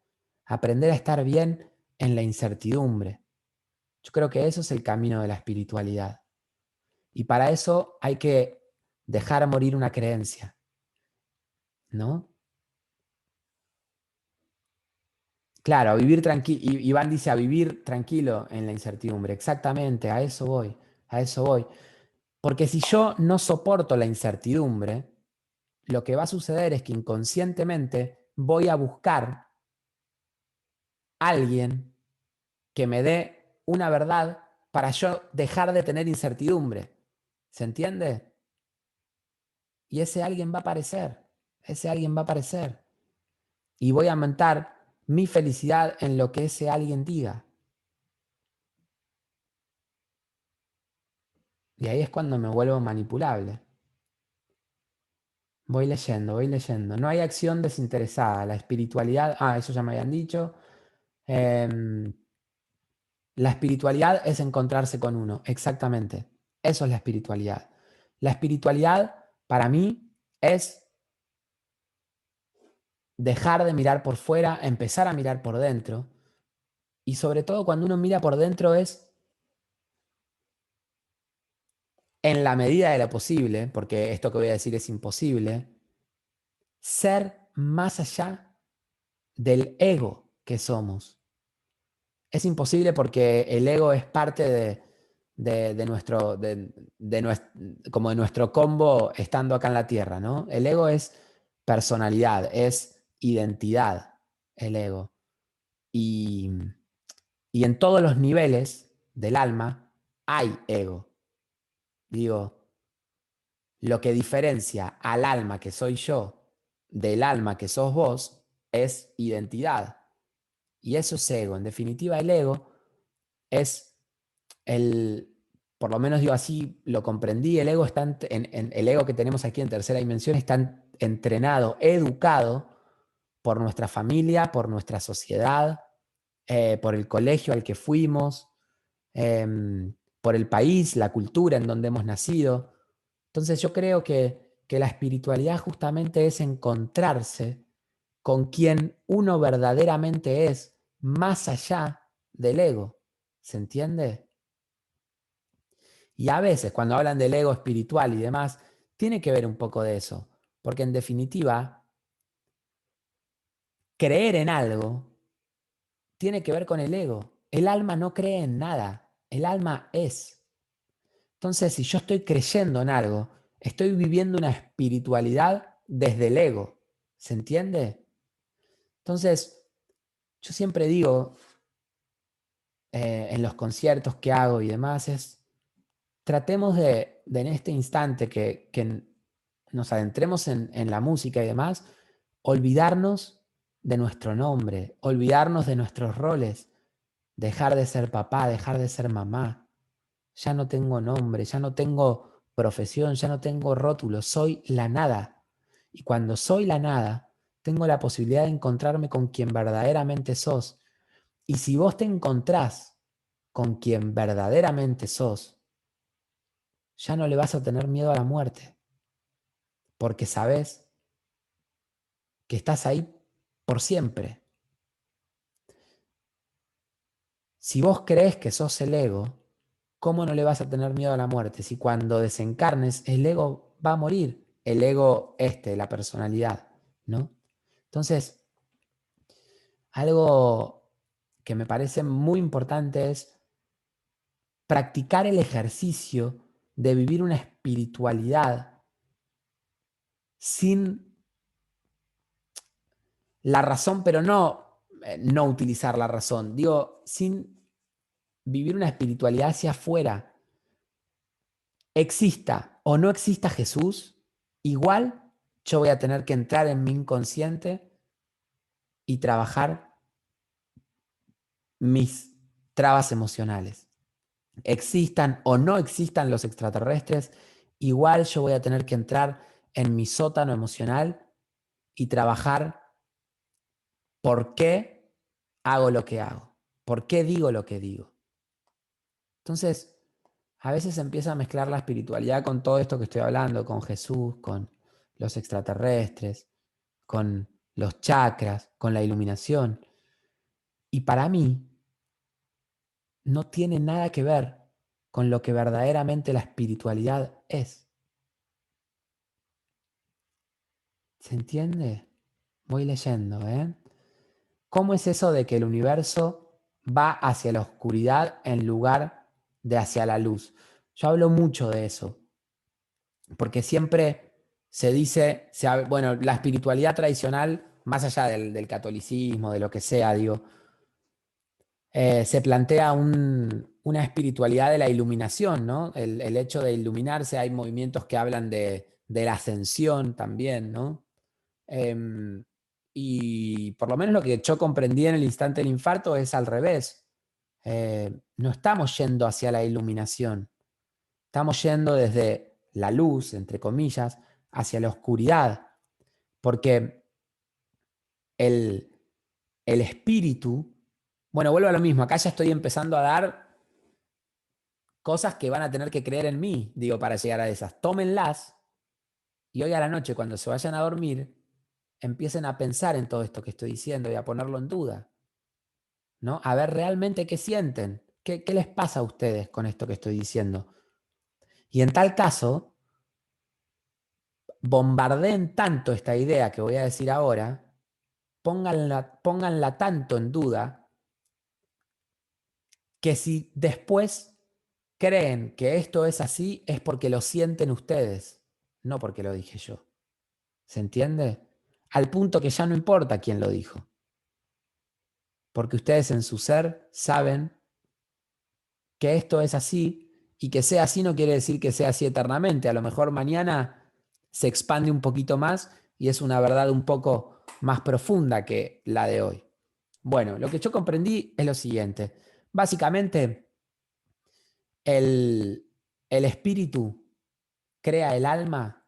Aprender a estar bien en la incertidumbre. Yo creo que eso es el camino de la espiritualidad. Y para eso hay que dejar morir una creencia, ¿no? Claro, a vivir tranquilo. Iván dice a vivir tranquilo en la incertidumbre. Exactamente, a eso voy, a eso voy. Porque si yo no soporto la incertidumbre, lo que va a suceder es que inconscientemente voy a buscar a alguien que me dé una verdad para yo dejar de tener incertidumbre. ¿Se entiende? Y ese alguien va a aparecer, ese alguien va a aparecer. Y voy a aumentar mi felicidad en lo que ese alguien diga. Y ahí es cuando me vuelvo manipulable. Voy leyendo, voy leyendo. No hay acción desinteresada. La espiritualidad, eso ya me habían dicho. Em, la espiritualidad es encontrarse con uno, exactamente. Eso es la espiritualidad. La espiritualidad, para mí, es dejar de mirar por fuera, empezar a mirar por dentro. Y sobre todo cuando uno mira por dentro es en la medida de lo posible, porque esto que voy a decir es imposible, ser más allá del ego que somos. Es imposible porque el ego es parte de nuestro, como de nuestro combo estando acá en la Tierra, ¿no? El ego es personalidad, es identidad, el ego. Y, y en todos los niveles del alma hay ego. Digo, lo que diferencia al alma que soy yo del alma que sos vos es identidad. Y eso es ego. En definitiva, el ego es el, por lo menos digo así, lo comprendí, el ego, el ego que tenemos aquí en tercera dimensión está entrenado, educado por nuestra familia, por nuestra sociedad, por el colegio al que fuimos, por el país, la cultura en donde hemos nacido. Entonces yo creo que la espiritualidad justamente es encontrarse con quien uno verdaderamente es, más allá del ego. ¿Se entiende? Y a veces cuando hablan del ego espiritual y demás, tiene que ver un poco de eso. Porque en definitiva, creer en algo tiene que ver con el ego. El alma no cree en nada, el alma es. Entonces, si yo estoy creyendo en algo, estoy viviendo una espiritualidad desde el ego. ¿Se entiende? Entonces, yo siempre digo en los conciertos que hago y demás, tratemos de en este instante que nos adentremos en la música y demás, olvidarnos de nuestro nombre, olvidarnos de nuestros roles, dejar de ser papá, dejar de ser mamá, ya no tengo nombre, ya no tengo profesión, ya no tengo rótulo, soy la nada. Y cuando soy la nada, tengo la posibilidad de encontrarme con quien verdaderamente sos. Y si vos te encontrás con quien verdaderamente sos, ya no le vas a tener miedo a la muerte, porque sabés que estás ahí por siempre. Si vos creés que sos el ego, ¿cómo no le vas a tener miedo a la muerte? Si cuando desencarnes el ego va a morir, el ego la personalidad, ¿no? Entonces, algo que me parece muy importante es practicar el ejercicio de vivir una espiritualidad sin la razón, pero no utilizar la razón. Digo, sin vivir una espiritualidad hacia afuera. Exista o no exista Jesús, igual yo voy a tener que entrar en mi inconsciente y trabajar mis trabas emocionales. Existan o no existan los extraterrestres, igual yo voy a tener que entrar en mi sótano emocional y trabajar por qué hago lo que hago, por qué digo lo que digo. Entonces, a veces se empieza a mezclar la espiritualidad con todo esto que estoy hablando, con Jesús, con los extraterrestres, con los chakras, con la iluminación. Y para mí no tiene nada que ver con lo que verdaderamente la espiritualidad es. ¿Se entiende? Voy leyendo, ¿eh? ¿Cómo es eso de que el universo va hacia la oscuridad en lugar de hacia la luz? Yo hablo mucho de eso, porque siempre se dice, bueno, la espiritualidad tradicional, más allá del catolicismo, de lo que sea, digo, se plantea una espiritualidad de la iluminación, ¿no? El hecho de iluminarse, hay movimientos que hablan de la ascensión también, ¿no? Y por lo menos lo que yo comprendí en el instante del infarto es al revés. No estamos yendo hacia la iluminación, estamos yendo desde la luz, entre comillas, hacia la oscuridad, porque el, el espíritu, bueno, vuelvo a lo mismo, acá ya estoy empezando a dar cosas que van a tener que creer en mí, digo, para llegar a esas. Tómenlas y hoy a la noche, cuando se vayan a dormir, empiecen a pensar en todo esto que estoy diciendo y a ponerlo en duda, ¿no? A ver realmente qué sienten, qué les pasa a ustedes con esto que estoy diciendo. Y en tal caso, bombardeen tanto esta idea que voy a decir ahora, pónganla tanto en duda, que si después creen que esto es así, es porque lo sienten ustedes, no porque lo dije yo. ¿Se entiende? Al punto que ya no importa quién lo dijo, porque ustedes en su ser saben que esto es así y que sea así no quiere decir que sea así eternamente. A lo mejor mañana se expande un poquito más y es una verdad un poco más profunda que la de hoy. Bueno, lo que yo comprendí es lo siguiente. Básicamente, el, el espíritu crea el alma,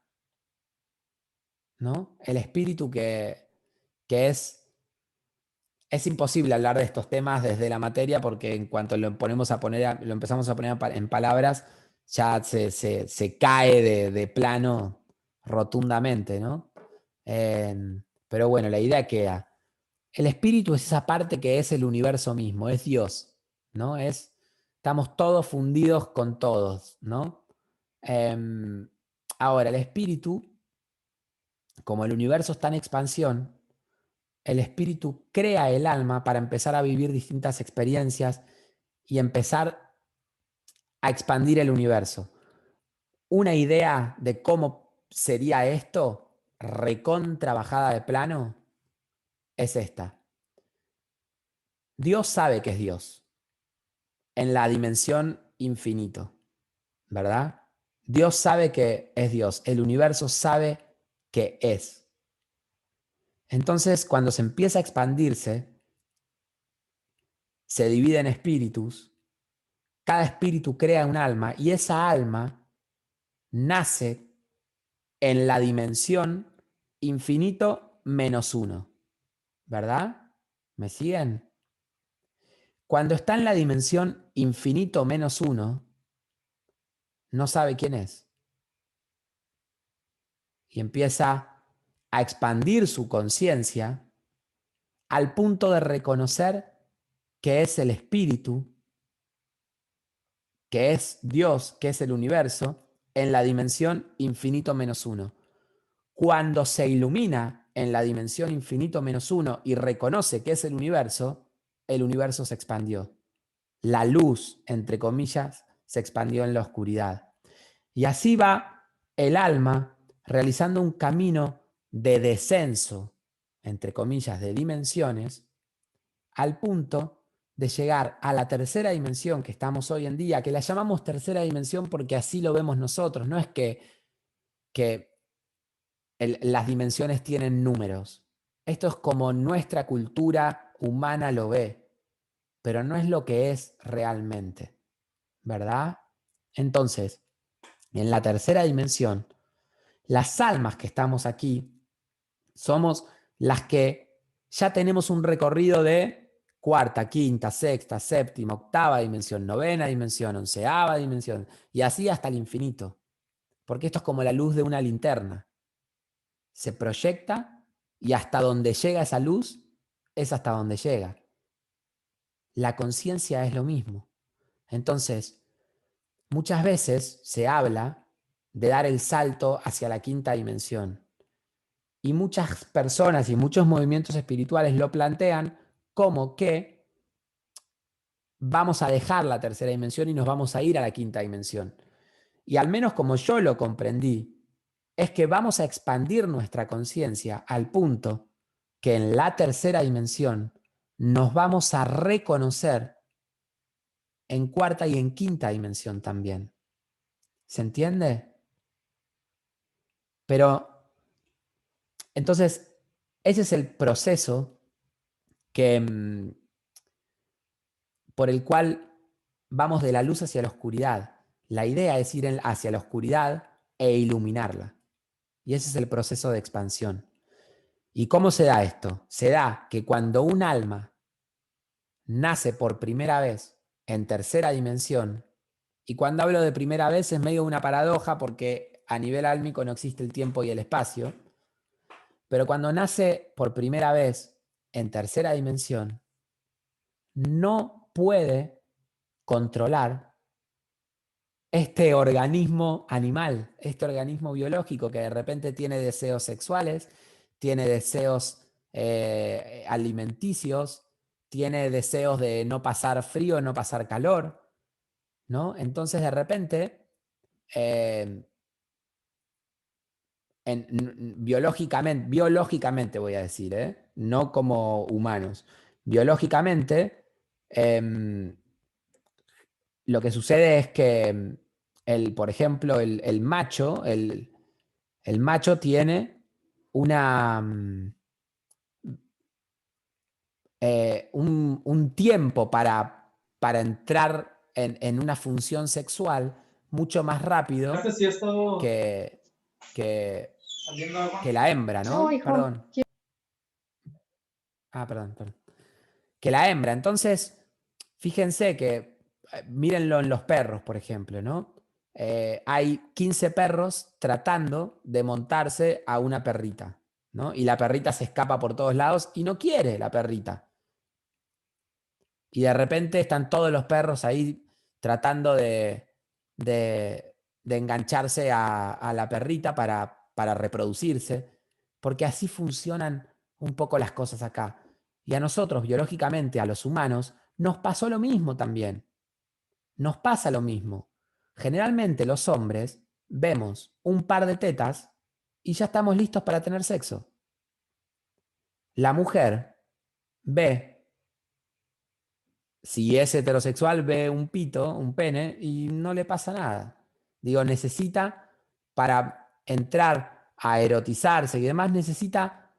¿no? El espíritu que es imposible hablar de estos temas desde la materia porque en cuanto lo empezamos a poner en palabras, ya se cae de plano rotundamente, ¿no? Pero bueno, la idea queda. El espíritu es esa parte que es el universo mismo, es Dios, ¿no? Estamos todos fundidos con todos, ¿no? Em, Ahora, el espíritu, como el universo está en expansión, el espíritu crea el alma para empezar a vivir distintas experiencias y empezar a expandir el universo. Una idea de cómo sería esto, recontra bajada de plano, es esta. Dios sabe que es Dios en la dimensión infinito, ¿verdad? Dios sabe que es Dios, el universo sabe que es. Entonces, cuando se empieza a expandirse, se divide en espíritus. cada espíritu crea un alma y esa alma nace en la dimensión infinito menos uno, ¿verdad? ¿Me siguen? Cuando está en la dimensión infinito menos uno, no sabe quién es. Y empieza a expandir su conciencia al punto de reconocer que es el espíritu, que es Dios, que es el universo, en la dimensión infinito menos uno. Cuando se ilumina en la dimensión infinito menos uno y reconoce que es el universo se expandió. La luz, entre comillas, se expandió en la oscuridad. Y así va el alma realizando un camino de descenso, entre comillas, de dimensiones, al punto de llegar a la tercera dimensión que estamos hoy en día, que la llamamos tercera dimensión porque así lo vemos nosotros, no es que las dimensiones tienen números. Esto es como nuestra cultura humana lo ve, pero no es lo que es realmente, ¿verdad? Entonces, en la tercera dimensión, las almas que estamos aquí somos las que ya tenemos un recorrido de cuarta, quinta, sexta, séptima, octava dimensión, novena dimensión, onceava dimensión, y así hasta el infinito. Porque esto es como la luz de una linterna. Se proyecta y hasta donde llega esa luz es hasta donde llega. La conciencia es lo mismo. Entonces, muchas veces se habla de dar el salto hacia la quinta dimensión. Y muchas personas y muchos movimientos espirituales lo plantean como que vamos a dejar la tercera dimensión y nos vamos a ir a la quinta dimensión. Y al menos como yo lo comprendí, es que vamos a expandir nuestra conciencia al punto que en la tercera dimensión nos vamos a reconocer en cuarta y en quinta dimensión también. ¿Se entiende? Pero entonces, ese es el proceso que, por el cual vamos de la luz hacia la oscuridad. La idea es ir hacia la oscuridad e iluminarla. Y ese es el proceso de expansión. ¿Y cómo se da esto? Se da que cuando un alma nace por primera vez en tercera dimensión, y cuando hablo de primera vez es medio una paradoja porque a nivel álmico no existe el tiempo y el espacio, pero cuando nace por primera vez en tercera dimensión, no puede controlar este organismo animal, este organismo biológico que de repente tiene deseos sexuales, tiene deseos alimenticios, tiene deseos de no pasar frío, no pasar calor, ¿no? Entonces de repente, eh, biológicamente voy a decir, no como humanos, biológicamente, lo que sucede es que por ejemplo, el macho, el macho tiene una, un tiempo para entrar en una función sexual mucho más rápido Sí ha estado que, que, saliendo agua. que la hembra, No, ¿no? hijo. Perdón. Perdón. Que la hembra. Entonces, fíjense que, mírenlo en los perros, por ejemplo, ¿no? Hay 15 perros tratando de montarse a una perrita, ¿no? Y la perrita se escapa por todos lados y no quiere la perrita. Y de repente están todos los perros ahí tratando de engancharse a la perrita para reproducirse, porque así funcionan un poco las cosas acá. Y a nosotros, biológicamente, a los humanos, nos pasó lo mismo también. Nos pasa lo mismo. Generalmente los hombres vemos un par de tetas y ya estamos listos para tener sexo. La mujer ve, si es heterosexual, ve un pito, un pene, y no le pasa nada. Digo, necesita, para entrar a erotizarse y demás, necesita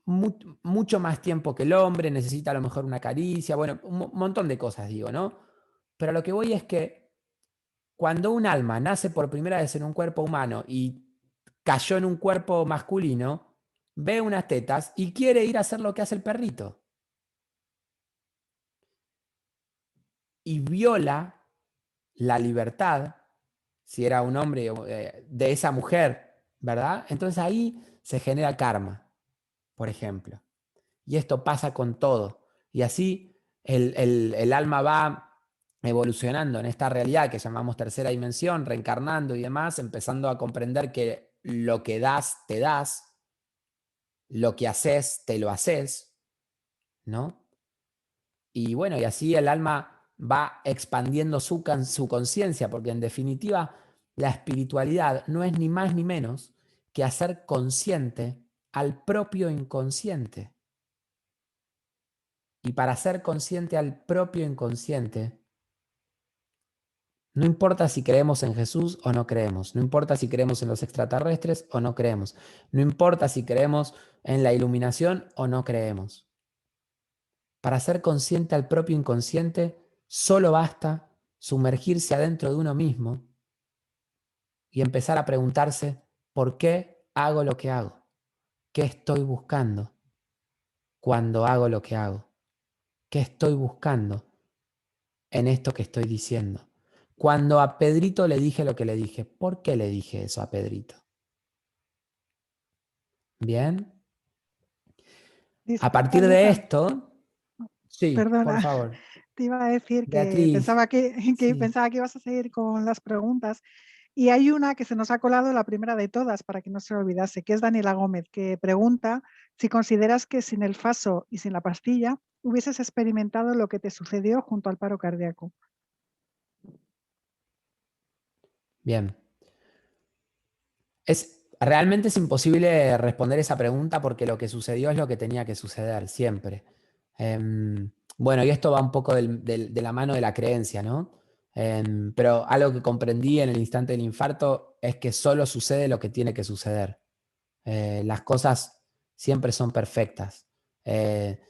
mucho más tiempo que el hombre, necesita a lo mejor una caricia, bueno, un montón de cosas, digo, ¿no? Pero a lo que voy es que cuando un alma nace por primera vez en un cuerpo humano y cayó en un cuerpo masculino, ve unas tetas y quiere ir a hacer lo que hace el perrito. Y viola la libertad, si era un hombre, de esa mujer, ¿verdad? Entonces ahí se genera karma, por ejemplo. Y esto pasa con todo. Y así el alma va evolucionando en esta realidad que llamamos tercera dimensión, reencarnando y demás, empezando a comprender que lo que das, te das, lo que haces, te lo haces, ¿no? Y bueno, y así el alma va expandiendo su conciencia, porque en definitiva la espiritualidad no es ni más ni menos que hacer consciente al propio inconsciente. Y para ser consciente al propio inconsciente, no importa si creemos en Jesús o no creemos, no importa si creemos en los extraterrestres o no creemos, no importa si creemos en la iluminación o no creemos. Para ser consciente al propio inconsciente, solo basta sumergirse adentro de uno mismo y empezar a preguntarse, ¿por qué hago lo que hago? ¿Qué estoy buscando cuando hago lo que hago? ¿Qué estoy buscando en esto que estoy diciendo? Cuando a Pedrito le dije lo que le dije, ¿por qué le dije eso a Pedrito? ¿Bien? A Disculpa, partir de Luca, esto, sí, por perdona, favor. te iba a decir que Beatriz, sí, pensaba que ibas a seguir con las preguntas. Y hay una que se nos ha colado, la primera de todas, para que no se olvidase, que es Daniela Gómez, que pregunta si consideras que sin el faso y sin la pastilla hubieses experimentado lo que te sucedió junto al paro cardíaco. bien. Realmente es imposible responder esa pregunta porque lo que sucedió es lo que tenía que suceder, siempre. Bueno, y esto va un poco de la mano de la creencia, ¿no? Pero algo que comprendí en el instante del infarto es que solo sucede lo que tiene que suceder. Las cosas siempre son perfectas. Eh,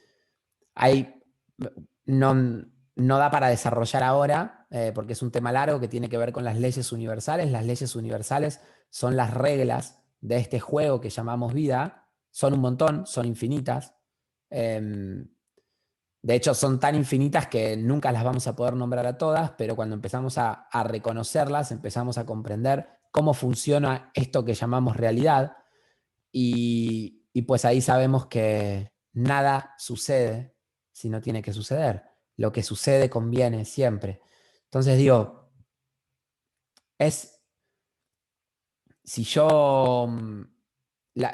hay, no, no da para desarrollar ahora, porque es un tema largo que tiene que ver con las leyes universales. Las leyes universales son las reglas de este juego que llamamos vida. Son un montón, son infinitas. De hecho, son tan infinitas que nunca las vamos a poder nombrar a todas, pero cuando empezamos a reconocerlas, empezamos a comprender cómo funciona esto que llamamos realidad. Y pues ahí sabemos que nada sucede si no tiene que suceder. Lo que sucede conviene siempre. Entonces digo, es, si yo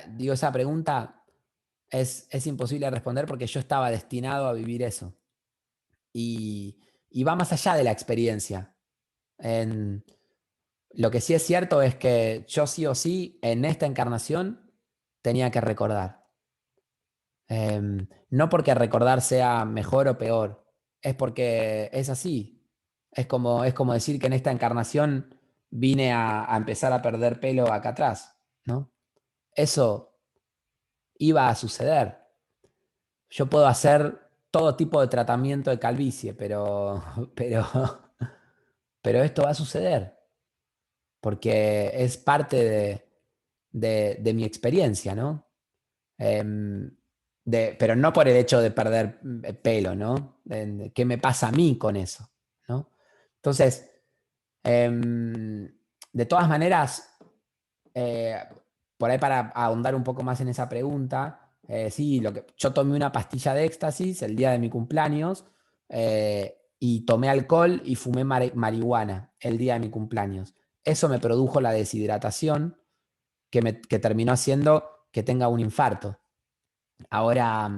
digo esa pregunta, es imposible responder porque yo estaba destinado a vivir eso. Y va más allá de la experiencia. En, lo que sí es cierto es que yo sí o sí, en esta encarnación, tenía que recordar. No porque recordar sea mejor o peor, es porque es así. Es como decir que en esta encarnación vine a empezar a perder pelo acá atrás, ¿no? Eso iba a suceder. Yo puedo hacer todo tipo de tratamiento de calvicie, pero, pero esto va a suceder, porque es parte de mi experiencia, ¿no? Em, pero no por el hecho de perder pelo, ¿no? ¿Qué me pasa a mí con eso? ¿No? Entonces, em, de todas maneras, eh, por ahí para ahondar un poco más en esa pregunta, sí, yo tomé una pastilla de éxtasis el día de mi cumpleaños y tomé alcohol y fumé marihuana el día de mi cumpleaños. Eso me produjo la deshidratación que terminó haciendo que tenga un infarto. Ahora,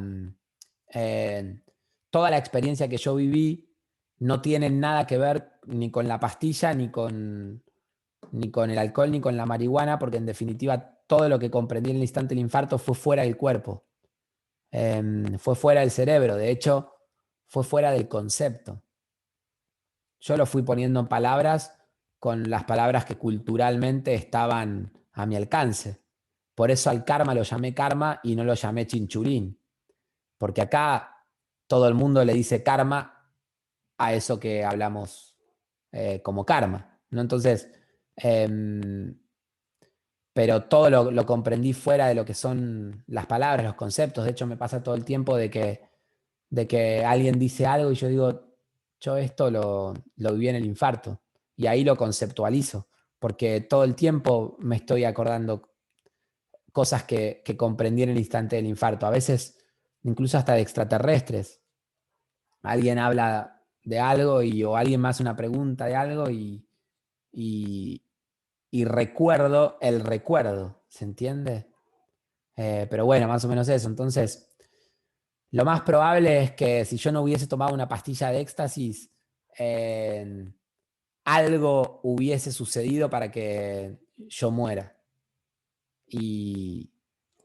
toda la experiencia que yo viví no tiene nada que ver ni con la pastilla, ni con el alcohol, ni con la marihuana, porque en definitiva todo lo que comprendí en el instante del infarto fue fuera del cuerpo, fue fuera del cerebro, de hecho, fue fuera del concepto. Yo lo fui poniendo en palabras con las palabras que culturalmente estaban a mi alcance. Por eso al karma lo llamé karma y no lo llamé chinchurín. Porque acá todo el mundo le dice karma a eso que hablamos como karma, ¿no? Entonces, em, pero todo lo comprendí fuera de lo que son las palabras, los conceptos. De hecho, me pasa todo el tiempo de que alguien dice algo y yo digo, yo esto lo viví en el infarto. Y ahí lo conceptualizo, porque todo el tiempo me estoy acordando cosas que comprendí en el instante del infarto. A veces, incluso hasta de extraterrestres. Alguien habla de algo o alguien me hace una pregunta de algo y, y recuerdo el recuerdo, ¿se entiende? Pero bueno, más o menos eso. Entonces, lo más probable es que si yo no hubiese tomado una pastilla de éxtasis, eh, algo hubiese sucedido para que yo muera y,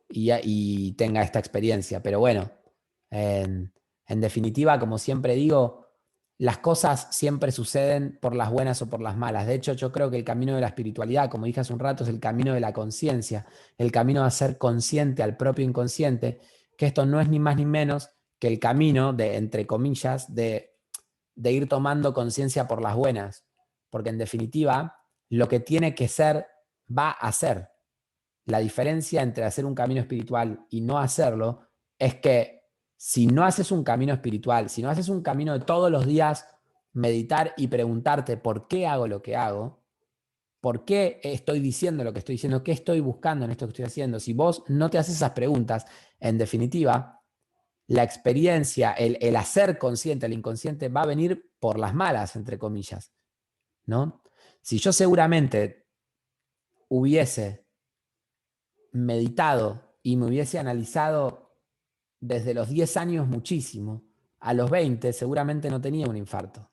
y tenga esta experiencia. Pero bueno, en definitiva, como siempre digo, las cosas siempre suceden por las buenas o por las malas. De hecho, yo creo que el camino de la espiritualidad, como dije hace un rato, es el camino de la conciencia, el camino a ser consciente al propio inconsciente, que esto no es ni más ni menos que el camino de, entre comillas, de ir tomando conciencia por las buenas. Porque en definitiva, lo que tiene que ser, va a ser. La diferencia entre hacer un camino espiritual y no hacerlo es que si no haces un camino espiritual, si no haces un camino de todos los días meditar y preguntarte por qué hago lo que hago, por qué estoy diciendo lo que estoy diciendo, qué estoy buscando en esto que estoy haciendo, si vos no te haces esas preguntas, en definitiva, la experiencia, el hacer consciente, el inconsciente va a venir por las malas, entre comillas, ¿no? Si yo seguramente hubiese meditado y me hubiese analizado desde los 10 años muchísimo, a los 20 seguramente no tenía un infarto.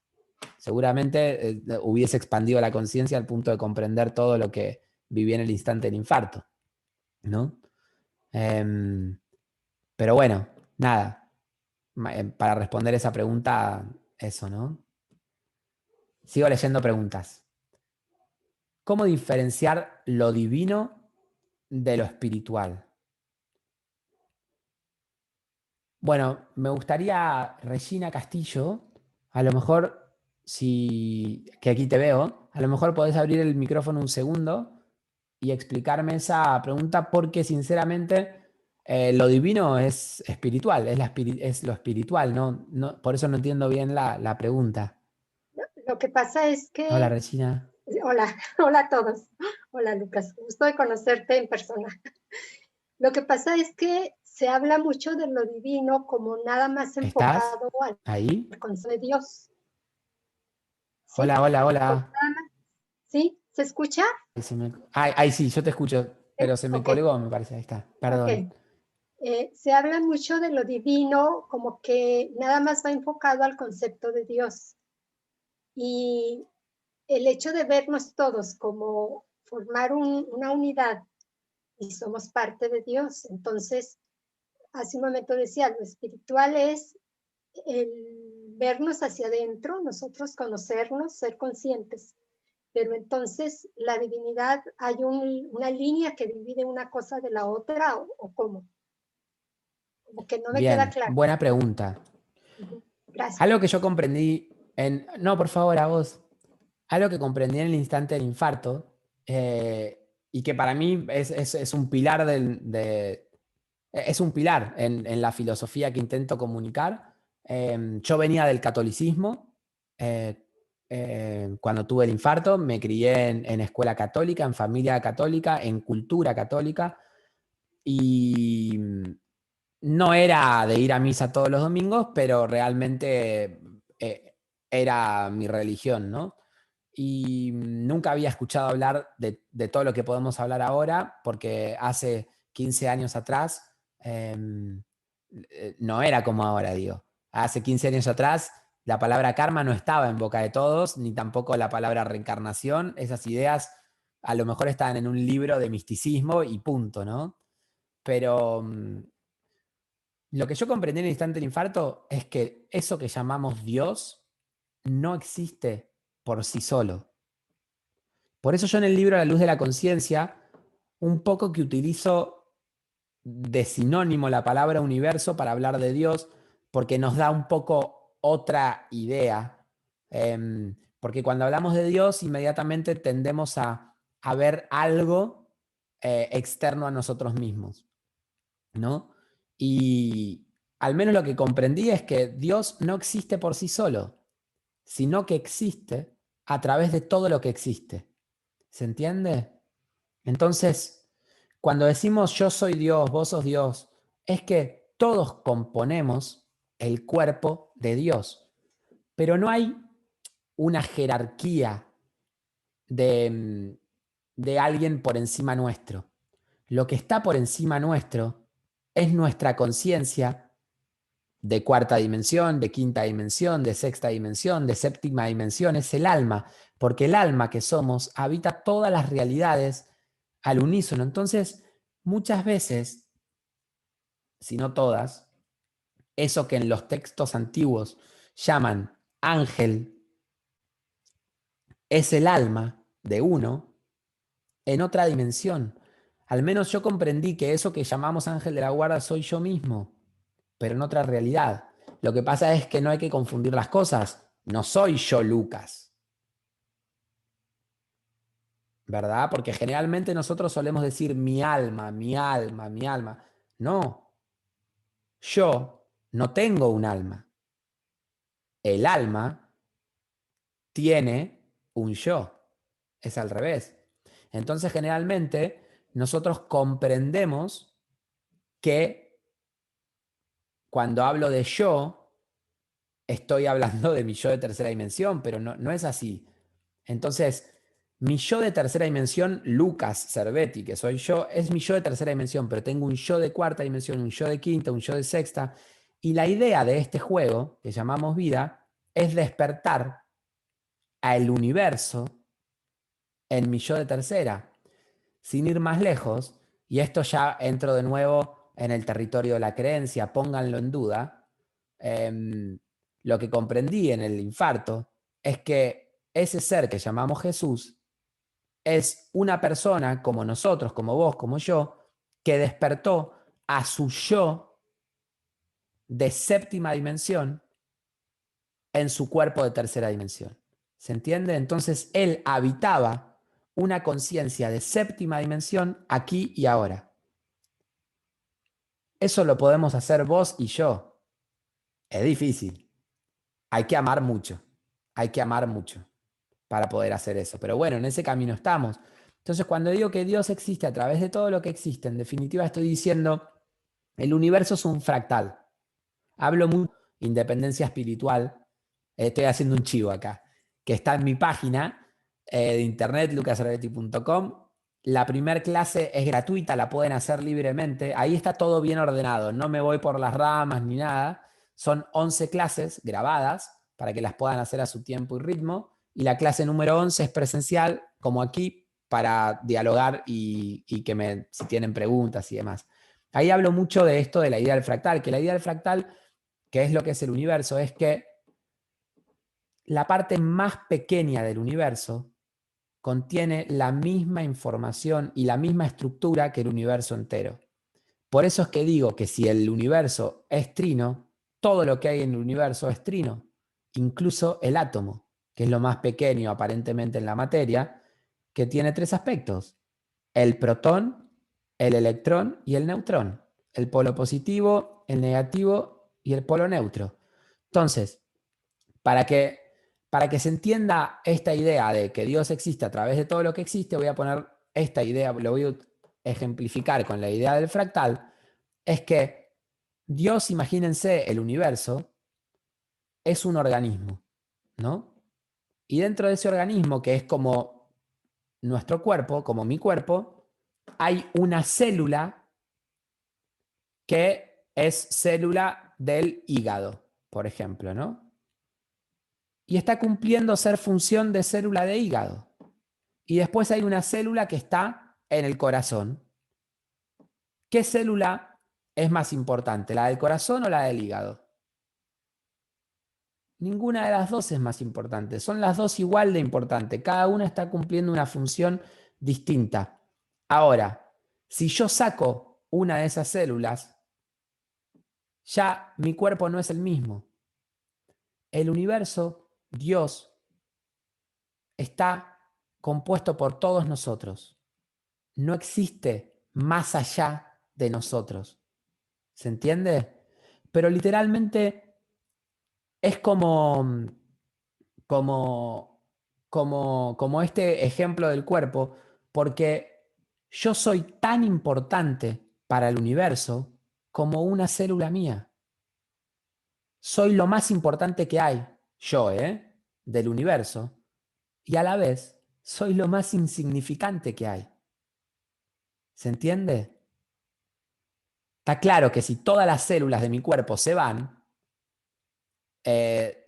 Seguramente hubiese expandido la conciencia al punto de comprender todo lo que viví en el instante del infarto, ¿no? Pero bueno, nada, para responder esa pregunta, eso, ¿no? Sigo leyendo preguntas. ¿Cómo diferenciar lo divino de lo espiritual? Bueno, me gustaría, Regina Castillo, a lo mejor, si, que aquí te veo, a lo mejor podés abrir el micrófono un segundo y explicarme esa pregunta porque sinceramente lo divino es espiritual, es lo espiritual, ¿no? Por eso no entiendo bien la pregunta. Lo que pasa es Hola, que, Regina. hola, hola a todos. Hola, Lucas, gusto de conocerte en persona. Lo que pasa es que se habla mucho de lo divino como nada más ¿Estás enfocado al ahí? concepto de Dios. ¿Sí? Hola, hola, hola. ¿Sí? ¿Se escucha? Ahí sí, yo te escucho, pero se me Ok, colgó, me parece. Ahí está, perdón. ok. Se habla mucho de lo divino como que nada más va enfocado al concepto de Dios. Y el hecho de vernos todos como formar una unidad y somos parte de Dios. Entonces, hace un momento decía, lo espiritual es el vernos hacia adentro, nosotros conocernos, ser conscientes. Pero entonces la divinidad, hay una línea que divide una cosa de la otra o cómo. Como que no me queda Bien, claro. buena pregunta. Gracias. Algo que yo comprendí en... No, por favor, a vos. Algo que comprendí en el instante del infarto y que para mí es un pilar es un pilar en la filosofía que intento comunicar. Yo venía del catolicismo. Cuando tuve el infarto, me crié en escuela católica, en familia católica, en cultura católica. Y no era de ir a misa todos los domingos, pero realmente era mi religión, ¿no? Y nunca había escuchado hablar de todo lo que podemos hablar ahora, porque hace 15 años atrás no era como ahora, digo. Hace 15 años atrás la palabra karma no estaba en boca de todos, ni tampoco la palabra reencarnación. Esas ideas a lo mejor estaban en un libro de misticismo y punto, ¿no? Pero lo que yo comprendí en el instante del infarto es que eso que llamamos Dios no existe por sí solo. Por eso yo en el libro La luz de la conciencia, un poco que utilizo de sinónimo la palabra universo para hablar de Dios, porque nos da un poco otra idea Porque cuando hablamos de Dios, inmediatamente tendemos a ver algo externo a nosotros mismos, ¿no? Y al menos lo que comprendí es que Dios no existe por sí solo, sino que existe a través de todo lo que existe. ¿Se entiende? Entonces, cuando decimos yo soy Dios, vos sos Dios, es que todos componemos el cuerpo de Dios, pero no hay una jerarquía de alguien por encima nuestro. Lo que está por encima nuestro es nuestra conciencia de cuarta dimensión, de quinta dimensión, de sexta dimensión, de séptima dimensión, es el alma, porque el alma que somos habita todas las realidades al unísono. Entonces, muchas veces, si no todas, eso que en los textos antiguos llaman ángel, es el alma de uno en otra dimensión. Al menos yo comprendí que eso que llamamos ángel de la guarda soy yo mismo, pero en otra realidad. Lo que pasa es que no hay que confundir las cosas. No soy yo Lucas, ¿verdad? Porque generalmente nosotros solemos decir mi alma, mi alma, mi alma. No, yo no tengo un alma. El alma tiene un yo. Es al revés. Entonces, generalmente, nosotros comprendemos que cuando hablo de yo, estoy hablando de mi yo de tercera dimensión, pero no es así. Entonces, mi yo de tercera dimensión, Lucas Cervetti, que soy yo, es mi yo de tercera dimensión, pero tengo un yo de cuarta dimensión, un yo de quinta, un yo de sexta. Y la idea de este juego, que llamamos vida, es despertar al universo en mi yo de tercera. Sin ir más lejos, y esto ya entro de nuevo en el territorio de la creencia, pónganlo en duda, lo que comprendí en el infarto es que ese ser que llamamos Jesús es una persona como nosotros, como vos, como yo, que despertó a su yo de séptima dimensión en su cuerpo de tercera dimensión. ¿Se entiende? Entonces él habitaba una conciencia de séptima dimensión aquí y ahora. Eso lo podemos hacer vos y yo. Es difícil. Hay que amar mucho. Hay que amar mucho para poder hacer eso. Pero bueno, en ese camino estamos. Entonces, cuando digo que Dios existe a través de todo lo que existe, en definitiva estoy diciendo, el universo es un fractal. Hablo mucho de independencia espiritual. Estoy haciendo un chivo acá, que está en mi página de internet, lucasarbetti.com. La primera clase es gratuita, la pueden hacer libremente. Ahí está todo bien ordenado. No me voy por las ramas ni nada. Son 11 clases grabadas para que las puedan hacer a su tiempo y ritmo. Y la clase número 11 es presencial, como aquí, para dialogar y que si tienen preguntas y demás. Ahí hablo mucho de esto de la idea del fractal, que la idea del fractal, que es lo que es el universo, es que la parte más pequeña del universo contiene la misma información y la misma estructura que el universo entero. Por eso es que digo que si el universo es trino, todo lo que hay en el universo es trino, incluso el átomo, que es lo más pequeño aparentemente en la materia, que tiene 3 aspectos: el protón, el electrón y el neutrón, el polo positivo, el negativo y el polo neutro. Entonces, para que se entienda esta idea de que Dios existe a través de todo lo que existe, voy a poner esta idea, lo voy a ejemplificar con la idea del fractal, es que Dios, imagínense, el universo, es un organismo, ¿no? Y dentro de ese organismo, que es como nuestro cuerpo, como mi cuerpo, hay una célula que es célula del hígado, por ejemplo, ¿no? Y está cumpliendo ser función de célula de hígado. Y después hay una célula que está en el corazón. ¿Qué célula es más importante, la del corazón o la del hígado? Ninguna de las dos es más importante. Son las dos igual de importantes. Cada una está cumpliendo una función distinta. Ahora, si yo saco una de esas células, ya mi cuerpo no es el mismo. El universo Dios está compuesto por todos nosotros. No existe más allá de nosotros. ¿Se entiende? Pero literalmente es como este ejemplo del cuerpo, porque yo soy tan importante para el universo como una célula mía. Soy lo más importante que hay, yo, del universo, y a la vez soy lo más insignificante que hay. ¿Se entiende? Está claro que si todas las células de mi cuerpo se van,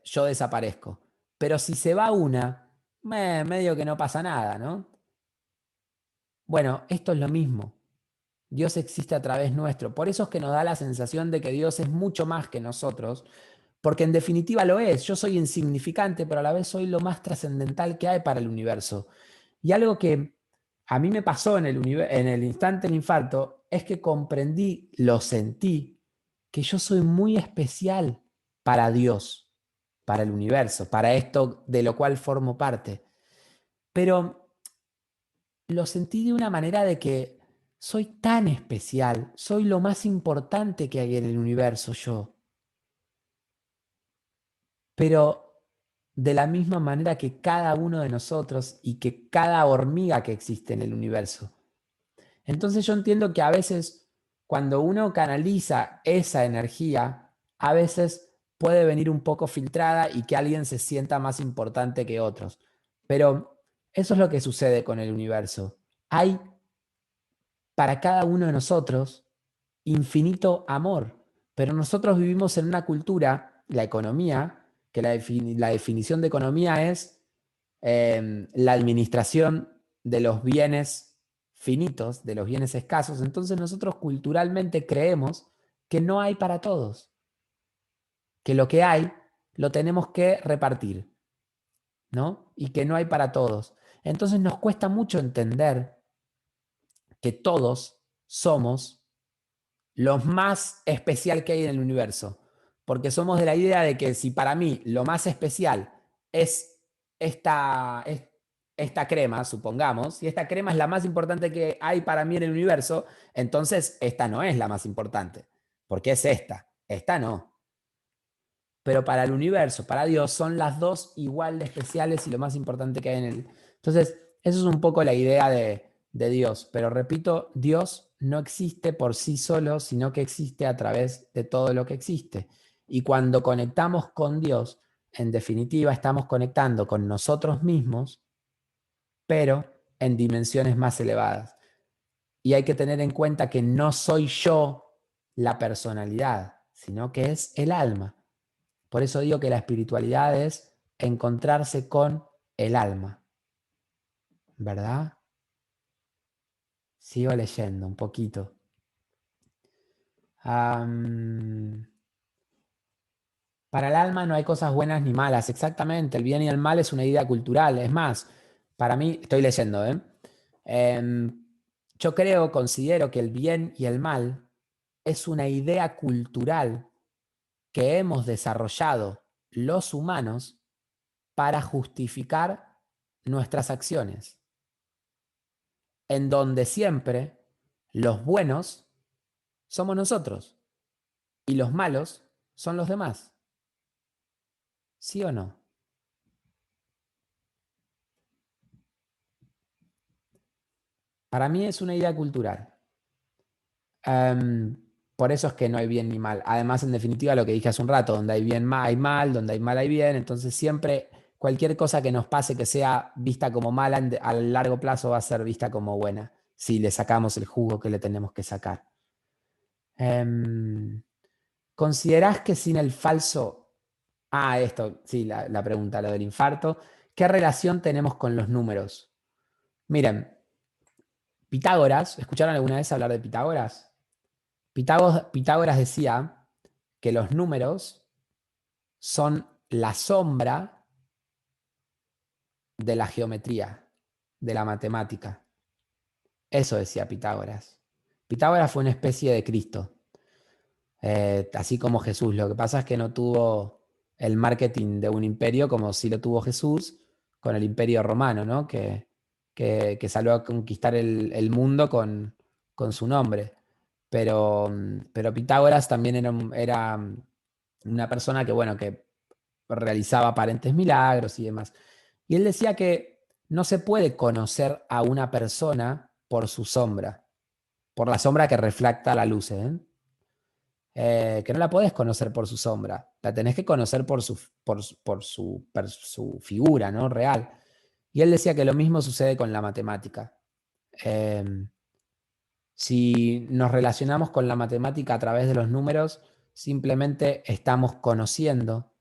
yo desaparezco. Pero si se va una, medio que no pasa nada, ¿no? Bueno, esto es lo mismo. Dios existe a través nuestro. Por eso es que nos da la sensación de que Dios es mucho más que nosotros, porque en definitiva lo es. Yo soy insignificante, pero a la vez soy lo más trascendental que hay para el universo. Y algo que a mí me pasó en el instante del infarto es que comprendí, lo sentí, que yo soy muy especial para Dios, para el universo, para esto de lo cual formo parte. Pero lo sentí de una manera de que soy tan especial, soy lo más importante que hay en el universo yo. Pero de la misma manera que cada uno de nosotros y que cada hormiga que existe en el universo. Entonces yo entiendo que a veces cuando uno canaliza esa energía, a veces puede venir un poco filtrada y que alguien se sienta más importante que otros. Pero eso es lo que sucede con el universo. Hay para cada uno de nosotros infinito amor, pero nosotros vivimos en una cultura, la economía, que la definición de economía es la administración de los bienes finitos, de los bienes escasos. Entonces nosotros culturalmente creemos que no hay para todos, que lo que hay lo tenemos que repartir, ¿no? Y que no hay para todos. Entonces nos cuesta mucho entender que todos somos lo más especial que hay en el universo, porque somos de la idea de que si para mí lo más especial es esta crema, supongamos, y esta crema es la más importante que hay para mí en el universo, entonces esta no es la más importante, porque es esta no. Pero para el universo, para Dios, son las dos igual de especiales y lo más importante que hay en él. Entonces, eso es un poco la idea de Dios. Pero repito, Dios no existe por sí solo, sino que existe a través de todo lo que existe. Y cuando conectamos con Dios, en definitiva, estamos conectando con nosotros mismos, pero en dimensiones más elevadas. Y hay que tener en cuenta que no soy yo la personalidad, sino que es el alma. Por eso digo que la espiritualidad es encontrarse con el alma, ¿verdad? Sigo leyendo un poquito. Para el alma no hay cosas buenas ni malas, exactamente. El bien y el mal es una idea cultural. Es más, para mí, estoy leyendo, yo considero que el bien y el mal es una idea cultural que hemos desarrollado los humanos para justificar nuestras acciones, en donde siempre los buenos somos nosotros y los malos son los demás. ¿Sí o no? Para mí es una idea cultural. Por eso es que no hay bien ni mal. Además, en definitiva, lo que dije hace un rato, donde hay bien hay mal, donde hay mal hay bien. Entonces siempre cualquier cosa que nos pase que sea vista como mala a largo plazo va a ser vista como buena, si le sacamos el jugo que le tenemos que sacar. ¿Considerás que sin el falso... esto, sí, la pregunta, lo del infarto. ¿Qué relación tenemos con los números? Miren, Pitágoras, ¿escucharon alguna vez hablar de Pitágoras? Pitágoras decía que los números son la sombra de la geometría, de la matemática. Eso decía Pitágoras. Pitágoras fue una especie de Cristo, así como Jesús. Lo que pasa es que no tuvo el marketing de un imperio como sí lo tuvo Jesús con el imperio romano, ¿no? Que salió a conquistar el mundo con su nombre. Pero Pitágoras también era una persona que, bueno, que realizaba aparentes milagros y demás. Y él decía que no se puede conocer a una persona por su sombra, por la sombra que reflecta la luz, ¿eh? Que no la podés conocer por su sombra, la tenés que conocer por su figura, ¿no? Real. Y él decía que lo mismo sucede con la matemática. Eh, si nos relacionamos con la matemática a través de los números, simplemente estamos conociendo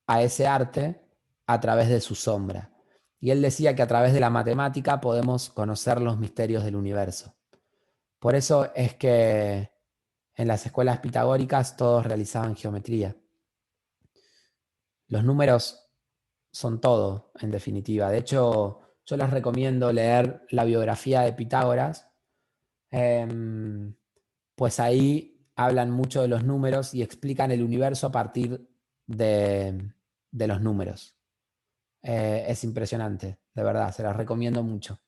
a ese arte a través de su sombra. Y él decía que a través de la matemática podemos conocer los misterios del universo. Por eso es que en las escuelas pitagóricas todos realizaban geometría. Los números son todo, en definitiva. De hecho, yo les recomiendo leer la biografía de Pitágoras, pues ahí hablan mucho de los números y explican el universo a partir de los números. Es impresionante, de verdad, se las recomiendo mucho.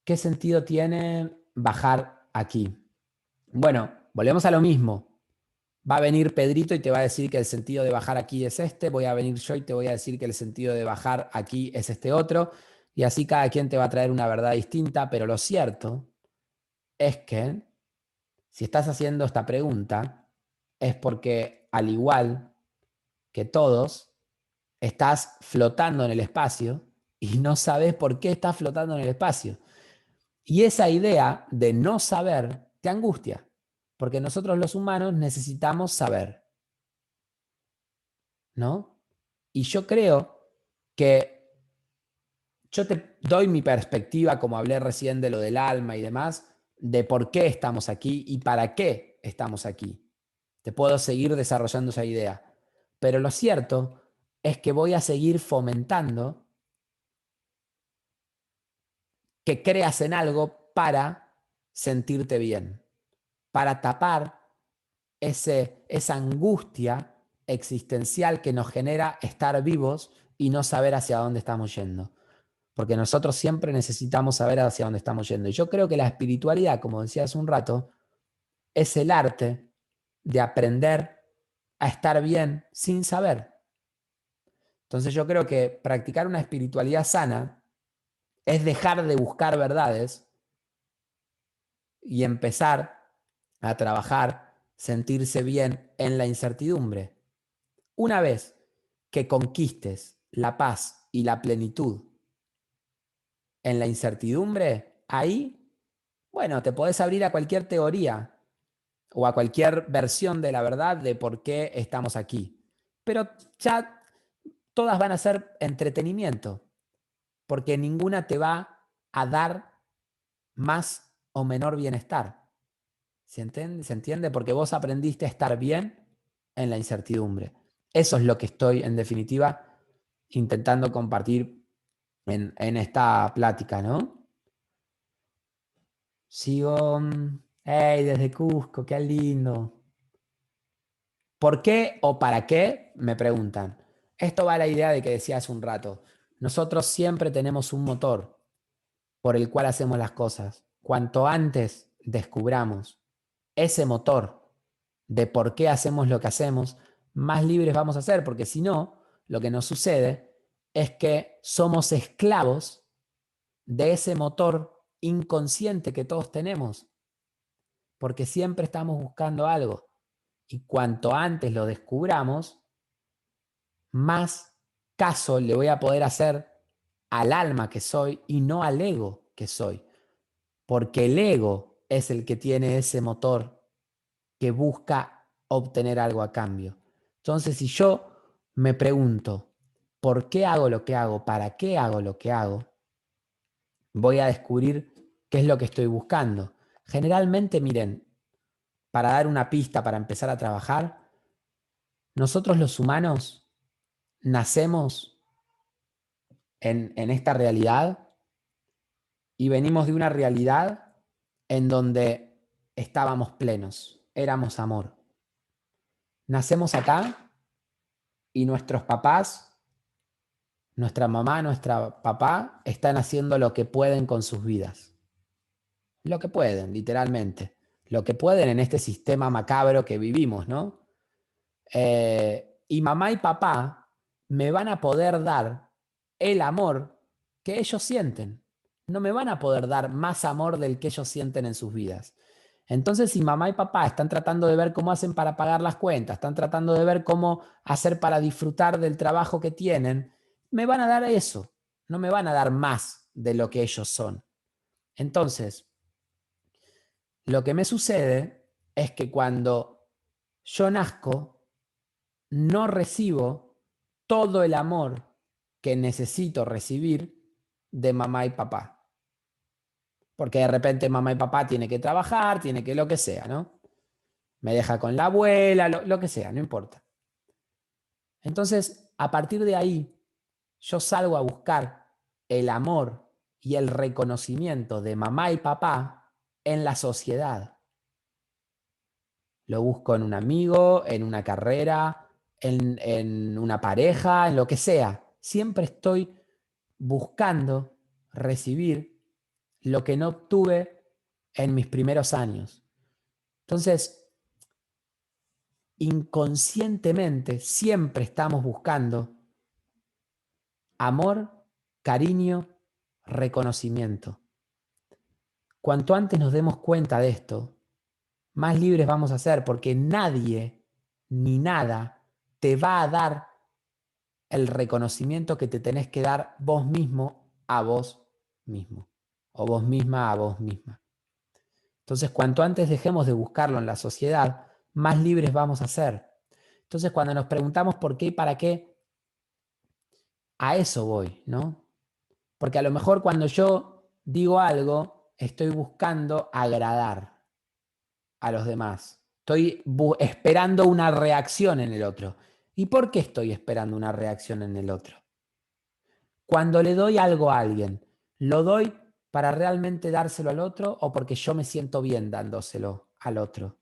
¿Qué sentido tiene bajar aquí? Bueno, volvemos a lo mismo. Va a venir Pedrito y te va a decir que el sentido de bajar aquí es este, voy a venir yo y te voy a decir que el sentido de bajar aquí es este otro, y así cada quien te va a traer una verdad distinta, pero lo cierto es que si estás haciendo esta pregunta es porque al igual que todos, estás flotando en el espacio y no sabes por qué estás flotando en el espacio. Y esa idea de no saber te angustia, porque nosotros los humanos necesitamos saber, ¿no? Y yo creo que yo te doy mi perspectiva, como hablé recién de lo del alma y demás, de por qué estamos aquí y para qué estamos aquí. Te puedo seguir desarrollando esa idea. Pero lo cierto es que voy a seguir fomentando que creas en algo para sentirte bien, para tapar esa angustia existencial que nos genera estar vivos y no saber hacia dónde estamos yendo. Porque nosotros siempre necesitamos saber hacia dónde estamos yendo. Y yo creo que la espiritualidad, como decía hace un rato, es el arte de aprender a estar bien sin saber. Entonces yo creo que practicar una espiritualidad sana es dejar de buscar verdades y empezar a trabajar, sentirse bien en la incertidumbre. Una vez que conquistes la paz y la plenitud en la incertidumbre, ahí, bueno, te podés abrir a cualquier teoría o a cualquier versión de la verdad de por qué estamos aquí. Pero ya todas van a ser entretenimiento, porque ninguna te va a dar más o menor bienestar. ¿Se entiende? ¿Se entiende? Porque vos aprendiste a estar bien en la incertidumbre. Eso es lo que estoy, en definitiva, intentando compartir en esta plática, ¿no? Sigo, hey, desde Cusco, qué lindo. ¿Por qué o para qué? Me preguntan. Esto va a la idea de que decía hace un rato. Nosotros siempre tenemos un motor por el cual hacemos las cosas. Cuanto antes descubramos ese motor de por qué hacemos lo que hacemos, más libres vamos a ser, porque si no, lo que nos sucede es que somos esclavos de ese motor inconsciente que todos tenemos, porque siempre estamos buscando algo. Y cuanto antes lo descubramos, más caso le voy a poder hacer al alma que soy y no al ego que soy. Porque el ego es el que tiene ese motor que busca obtener algo a cambio. Entonces, si yo me pregunto, ¿por qué hago lo que hago? ¿Para qué hago lo que hago? Voy a descubrir qué es lo que estoy buscando. Generalmente, miren, para dar una pista, para empezar a trabajar, nosotros los humanos nacemos en esta realidad y venimos de una realidad en donde estábamos plenos, éramos amor. nacemos acá y nuestros papás, nuestra mamá, nuestra papá, están haciendo lo que pueden con sus vidas. Lo que pueden, literalmente. Lo que pueden en este sistema macabro que vivimos, ¿no? Y mamá y papá me van a poder dar el amor que ellos sienten. No me van a poder dar más amor del que ellos sienten en sus vidas. Entonces, si mamá y papá están tratando de ver cómo hacen para pagar las cuentas, están tratando de ver cómo hacer para disfrutar del trabajo que tienen, me van a dar eso. No me van a dar más de lo que ellos son. Entonces, lo que me sucede es que cuando yo nazco, no recibo todo el amor que necesito recibir de mamá y papá. Porque de repente mamá y papá tienen que trabajar, tiene que lo que sea, ¿no? Me deja con la abuela, lo que sea, no importa. Entonces, a partir de ahí, yo salgo a buscar el amor y el reconocimiento de mamá y papá en la sociedad. Lo busco en un amigo, en una carrera, en una pareja, en lo que sea. Siempre estoy buscando recibir lo que no obtuve en mis primeros años. Entonces, inconscientemente siempre estamos buscando amor, cariño, reconocimiento. Cuanto antes nos demos cuenta de esto, más libres vamos a ser, porque nadie ni nada te va a dar el reconocimiento que te tenés que dar vos mismo a vos mismo, o vos misma a vos misma. Entonces, cuanto antes dejemos de buscarlo en la sociedad, más libres vamos a ser. Entonces, cuando nos preguntamos por qué y para qué, a eso voy, ¿no? Porque a lo mejor cuando yo digo algo, estoy buscando agradar a los demás. Estoy esperando una reacción en el otro. ¿Y por qué estoy esperando una reacción en el otro? Cuando le doy algo a alguien, ¿lo doy para realmente dárselo al otro o porque yo me siento bien dándoselo al otro?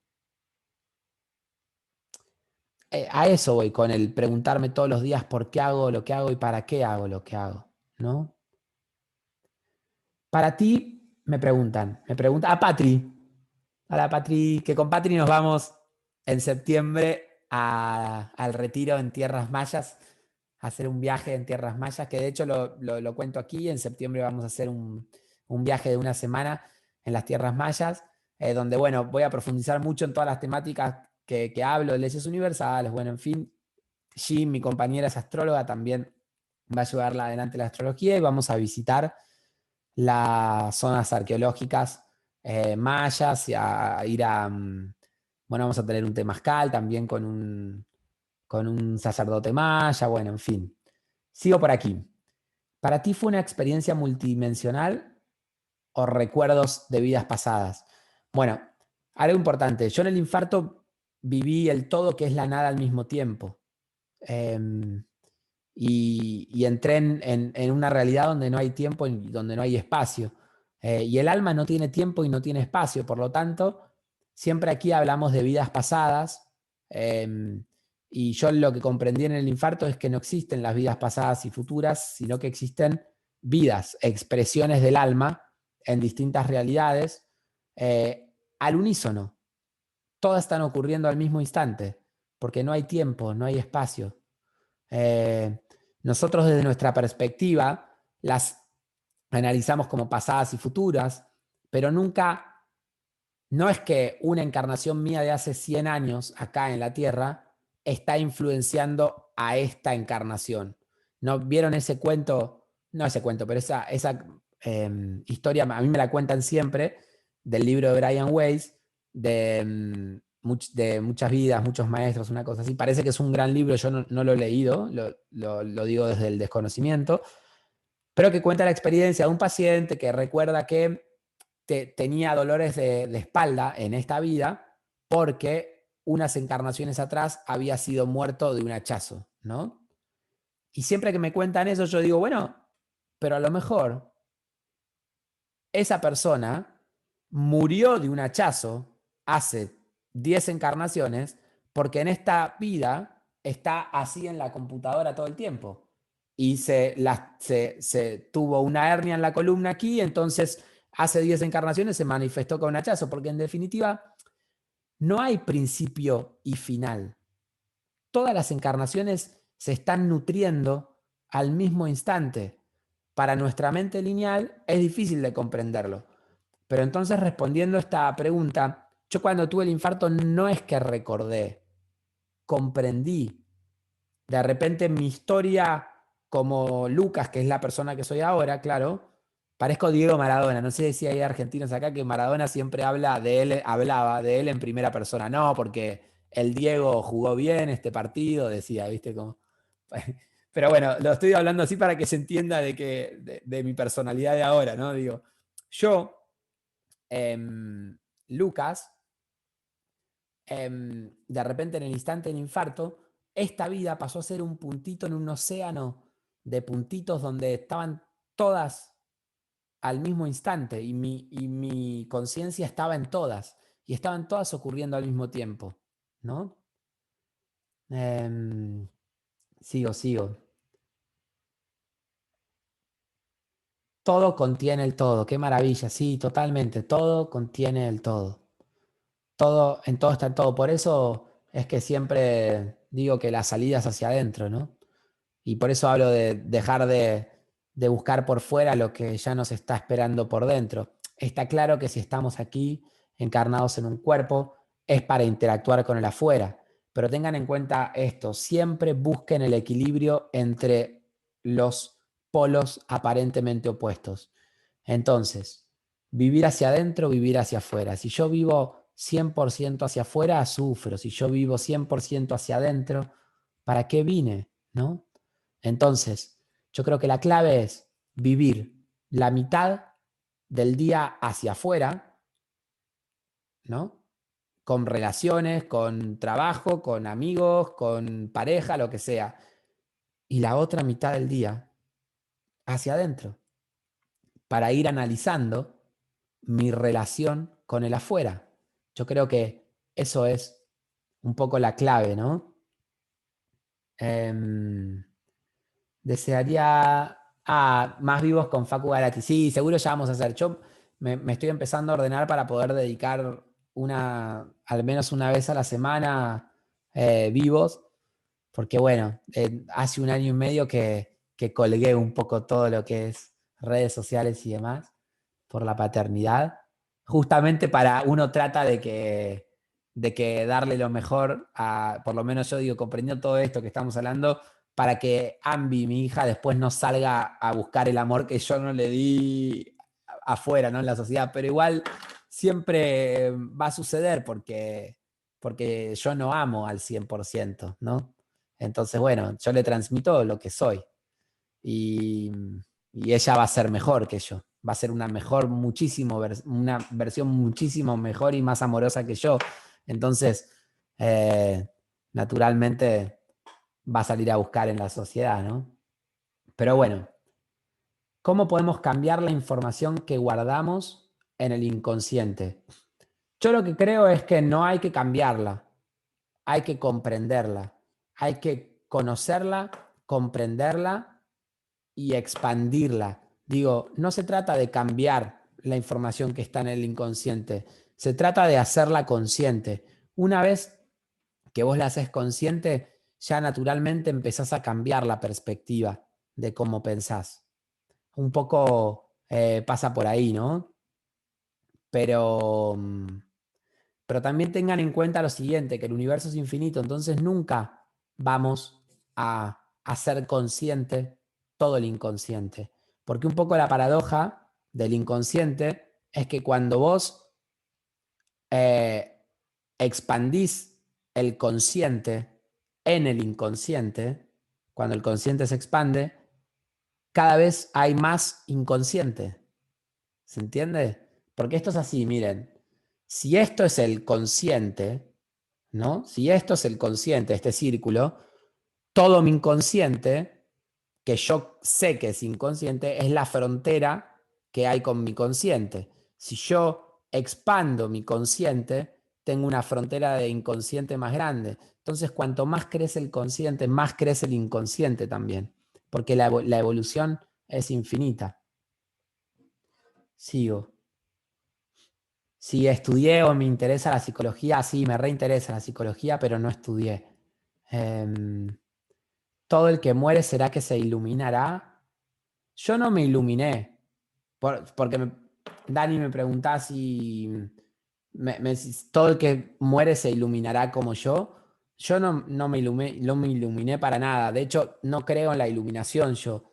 A eso voy con el preguntarme todos los días por qué hago lo que hago y para qué hago lo que hago, ¿no? Para ti, me pregunta a Patri, que con Patri nos vamos en septiembre al retiro en Tierras Mayas, a hacer un viaje en Tierras Mayas, que de hecho lo cuento aquí, en septiembre vamos a hacer un viaje de una semana en las Tierras Mayas, donde, bueno, voy a profundizar mucho en todas las temáticas que hablo, de leyes universales, bueno, en fin. Jim, mi compañera es astróloga, también va a llevarla adelante la astrología y vamos a visitar las zonas arqueológicas mayas y a ir a, bueno, vamos a tener un temazcal también con un sacerdote maya, bueno, en fin. Sigo por aquí. ¿Para ti fue una experiencia multidimensional o recuerdos de vidas pasadas? Bueno, algo importante. Yo en el infarto viví el todo, que es la nada al mismo tiempo. Y entré en una realidad donde no hay tiempo y donde no hay espacio. Y el alma no tiene tiempo y no tiene espacio. Por lo tanto, siempre aquí hablamos de vidas pasadas. Y yo lo que comprendí en el infarto es que no existen las vidas pasadas y futuras, sino que existen vidas, expresiones del alma en distintas realidades, al unísono. Todas están ocurriendo al mismo instante, porque no hay tiempo, no hay espacio. Nosotros desde nuestra perspectiva las analizamos como pasadas y futuras, pero nunca, no es que una encarnación mía de hace 100 años acá en la Tierra está influenciando a esta encarnación. ¿No vieron ese cuento? No ese cuento, pero esa historia, a mí me la cuentan siempre, del libro de Brian Weiss, de muchas vidas, muchos maestros, una cosa así. Parece que es un gran libro, yo no lo he leído, lo digo desde el desconocimiento, pero que cuenta la experiencia de un paciente que recuerda que tenía dolores de espalda en esta vida porque unas encarnaciones atrás había sido muerto de un hachazo, ¿no? Y siempre que me cuentan eso, yo digo, bueno, pero a lo mejor esa persona murió de un hachazo hace 10 encarnaciones porque en esta vida está así en la computadora todo el tiempo. Y se tuvo una hernia en la columna aquí, entonces hace 10 encarnaciones se manifestó con un hachazo, porque en definitiva no hay principio y final. Todas las encarnaciones se están nutriendo al mismo instante. Para nuestra mente lineal es difícil de comprenderlo. Pero entonces, respondiendo a esta pregunta, yo cuando tuve el infarto no es que recordé, comprendí. De repente mi historia como Lucas, que es la persona que soy ahora, claro, parezco Diego Maradona. No sé si hay argentinos acá que Maradona siempre hablaba de él en primera persona. No, porque el Diego jugó bien este partido, decía, ¿viste? Como... Pero bueno, lo estoy hablando así para que se entienda de mi personalidad de ahora, ¿no? Digo, yo, Lucas, de repente en el instante del infarto, esta vida pasó a ser un puntito en un océano de puntitos donde estaban todas al mismo instante y mi conciencia estaba en todas y estaban todas ocurriendo al mismo tiempo, ¿no? Sigo. Todo contiene el todo, qué maravilla, sí, totalmente, todo contiene el todo. Todo, en todo está en todo, por eso es que siempre digo que la salida es hacia adentro, ¿no? Y por eso hablo de dejar de buscar por fuera lo que ya nos está esperando por dentro. Está claro que si estamos aquí encarnados en un cuerpo es para interactuar con el afuera, pero tengan en cuenta esto, siempre busquen el equilibrio entre los polos aparentemente opuestos. Entonces, vivir hacia adentro, vivir hacia afuera. Si yo vivo 100% hacia afuera, sufro. Si yo vivo 100% hacia adentro, ¿para qué vine? ¿No? Entonces, yo creo que la clave es vivir la mitad del día hacia afuera, ¿no? Con relaciones, con trabajo, con amigos, con pareja, lo que sea. Y la otra mitad del día hacia adentro, para ir analizando mi relación con el afuera. Yo creo que eso es un poco la clave, ¿no? Desearía más vivos con Facu Galati. Sí, seguro ya vamos a hacer. Yo me estoy empezando a ordenar para poder dedicar al menos una vez a la semana vivos, porque bueno, hace un año y medio que colgué un poco todo lo que es redes sociales y demás por la paternidad. Justamente uno trata de que darle lo mejor por lo menos yo digo, comprendiendo todo esto que estamos hablando, para que Ambi, mi hija, después no salga a buscar el amor que yo no le di afuera, ¿no? En la sociedad. Pero igual siempre va a suceder porque yo no amo al 100%, ¿no? Entonces, bueno, yo le transmito lo que soy. Y, y ella va a ser mejor que yo. Va a ser una versión muchísimo mejor y más amorosa que yo. Entonces, naturalmente va a salir a buscar en la sociedad, ¿no? Pero bueno, ¿cómo podemos cambiar la información que guardamos en el inconsciente? Yo lo que creo es que no hay que cambiarla, hay que comprenderla, hay que conocerla, comprenderla y expandirla. Digo, no se trata de cambiar la información que está en el inconsciente, se trata de hacerla consciente. Una vez que vos la haces consciente, ya naturalmente empezás a cambiar la perspectiva de cómo pensás. Un poco pasa por ahí, ¿no? Pero, pero también tengan en cuenta lo siguiente, que el universo es infinito, entonces nunca vamos a hacer consciente todo el inconsciente. Porque un poco la paradoja del inconsciente es que cuando vos expandís el consciente en el inconsciente, cuando el consciente se expande, cada vez hay más inconsciente. ¿Se entiende? Porque esto es así, miren. Si esto es el consciente, ¿no? Si esto es el consciente, este círculo, todo mi inconsciente, que yo sé que es inconsciente, es la frontera que hay con mi consciente. Si yo expando mi consciente, tengo una frontera de inconsciente más grande. Entonces, cuanto más crece el consciente, más crece el inconsciente también, porque la evolución es infinita. Sigo. Si estudié o me interesa la psicología, sí, me reinteresa la psicología, pero no estudié. Todo el que muere será que se iluminará. Yo no me iluminé, porque Dani me preguntaba si todo el que muere se iluminará como yo. Yo no me iluminé para nada. De hecho, no creo en la iluminación yo.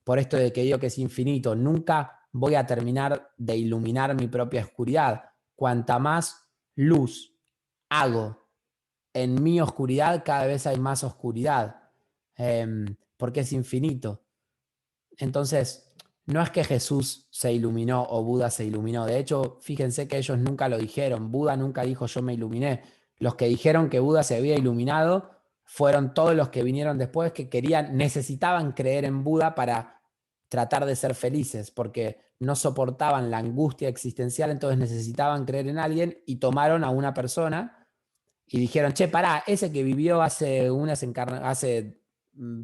Por esto de que digo que es infinito. Nunca voy a terminar de iluminar mi propia oscuridad. Cuanta más luz hago en mi oscuridad, cada vez hay más oscuridad. Porque es infinito. Entonces, no es que Jesús se iluminó o Buda se iluminó. De hecho, fíjense que ellos nunca lo dijeron. Buda nunca dijo yo me iluminé. Los que dijeron que Buda se había iluminado fueron todos los que vinieron después que necesitaban creer en Buda para tratar de ser felices, porque no soportaban la angustia existencial, entonces necesitaban creer en alguien y tomaron a una persona y dijeron, che, pará, ese que vivió hace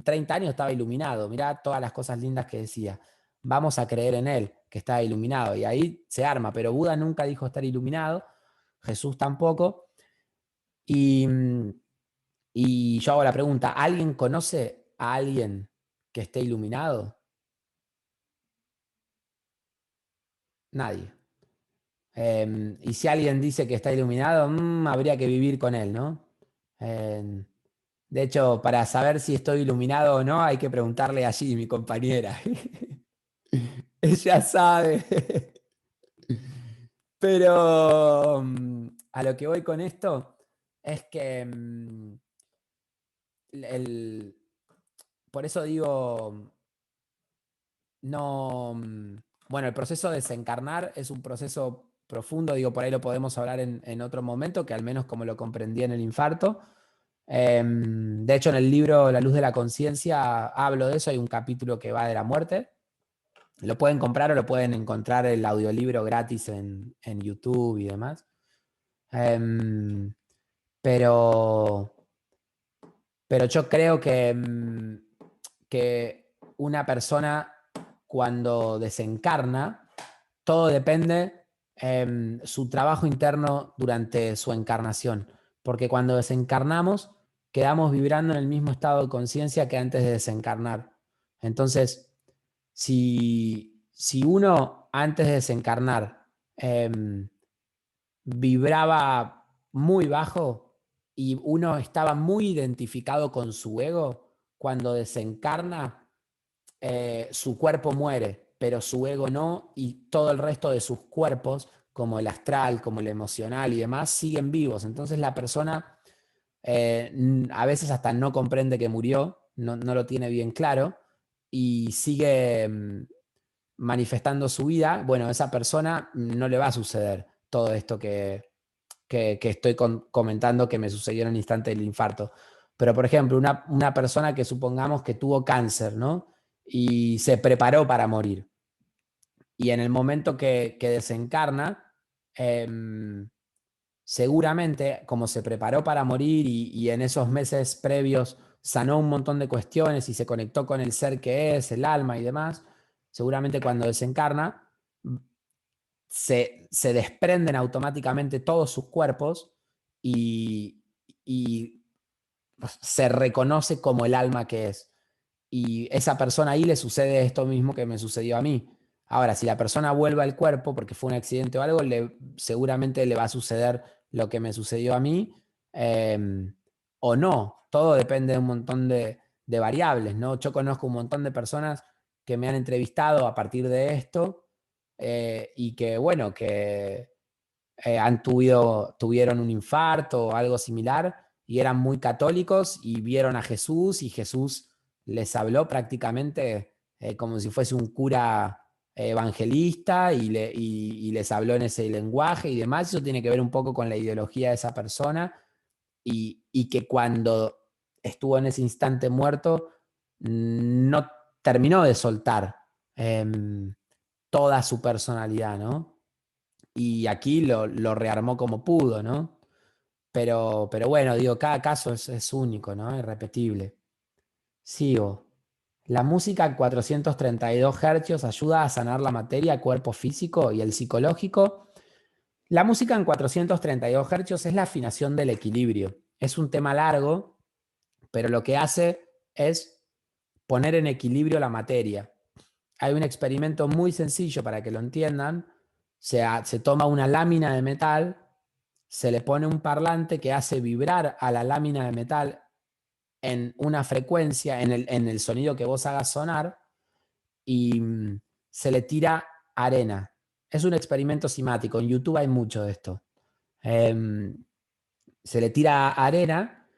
30 años estaba iluminado, mirá todas las cosas lindas que decía. Vamos a creer en él, que estaba iluminado. Y ahí se arma, pero Buda nunca dijo estar iluminado, Jesús tampoco. Y, y yo hago la pregunta, ¿alguien conoce a alguien que esté iluminado? Nadie. Y si alguien dice que está iluminado, habría que vivir con él, ¿no? De hecho, para saber si estoy iluminado o no, hay que preguntarle allí, mi compañera. Ella sabe. Pero a lo que voy con esto es que por eso digo, no, bueno, el proceso de desencarnar es un proceso profundo, digo, por ahí lo podemos hablar en otro momento, que al menos como lo comprendí en el infarto. De hecho, en el libro La luz de la conciencia hablo de eso, hay un capítulo que va de la muerte. Lo pueden comprar o lo pueden encontrar el audiolibro gratis en YouTube y demás. Pero yo creo que una persona cuando desencarna, todo depende su trabajo interno durante su encarnación. Porque cuando desencarnamos, quedamos vibrando en el mismo estado de conciencia que antes de desencarnar. Entonces, si uno antes de desencarnar vibraba muy bajo y uno estaba muy identificado con su ego, cuando desencarna, su cuerpo muere, pero su ego no, y todo el resto de sus cuerpos, como el astral, como el emocional y demás, siguen vivos. Entonces la persona a veces hasta no comprende que murió, no lo tiene bien claro, y sigue manifestando su vida. Bueno, a esa persona no le va a suceder todo esto que estoy comentando que me sucedió en el instante del infarto. Pero, por ejemplo, una persona que supongamos que tuvo cáncer, ¿no? Y se preparó para morir. Y en el momento que desencarna, seguramente, como se preparó para morir y en esos meses previos sanó un montón de cuestiones y se conectó con el ser que es, el alma y demás, seguramente cuando desencarna, se desprenden automáticamente todos sus cuerpos y se reconoce como el alma que es. Y esa persona ahí le sucede esto mismo que me sucedió a mí. Ahora, si la persona vuelve al cuerpo porque fue un accidente o algo, seguramente le va a suceder lo que me sucedió a mí, o no. Todo depende de un montón de variables, ¿no? Yo conozco un montón de personas que me han entrevistado a partir de esto y que, bueno, que tuvieron un infarto o algo similar y eran muy católicos y vieron a Jesús y Jesús les habló prácticamente como si fuese un cura evangelista y les habló en ese lenguaje y demás. Eso tiene que ver un poco con la ideología de esa persona y que cuando estuvo en ese instante muerto no terminó de soltar toda su personalidad, ¿no? y aquí lo rearmó como pudo, ¿no? Pero bueno, digo, cada caso es único, ¿no? Irrepetible. Sigo. La música en 432 Hz ayuda a sanar la materia, cuerpo físico y el psicológico. La música en 432 Hz es la afinación del equilibrio. Es un tema largo, pero lo que hace es poner en equilibrio la materia. Hay un experimento muy sencillo para que lo entiendan. Se toma una lámina de metal, se le pone un parlante que hace vibrar a la lámina de metal en una frecuencia, en el sonido que vos hagas sonar, y se le tira arena. Es un experimento simático. En YouTube hay mucho de esto. Se le tira arena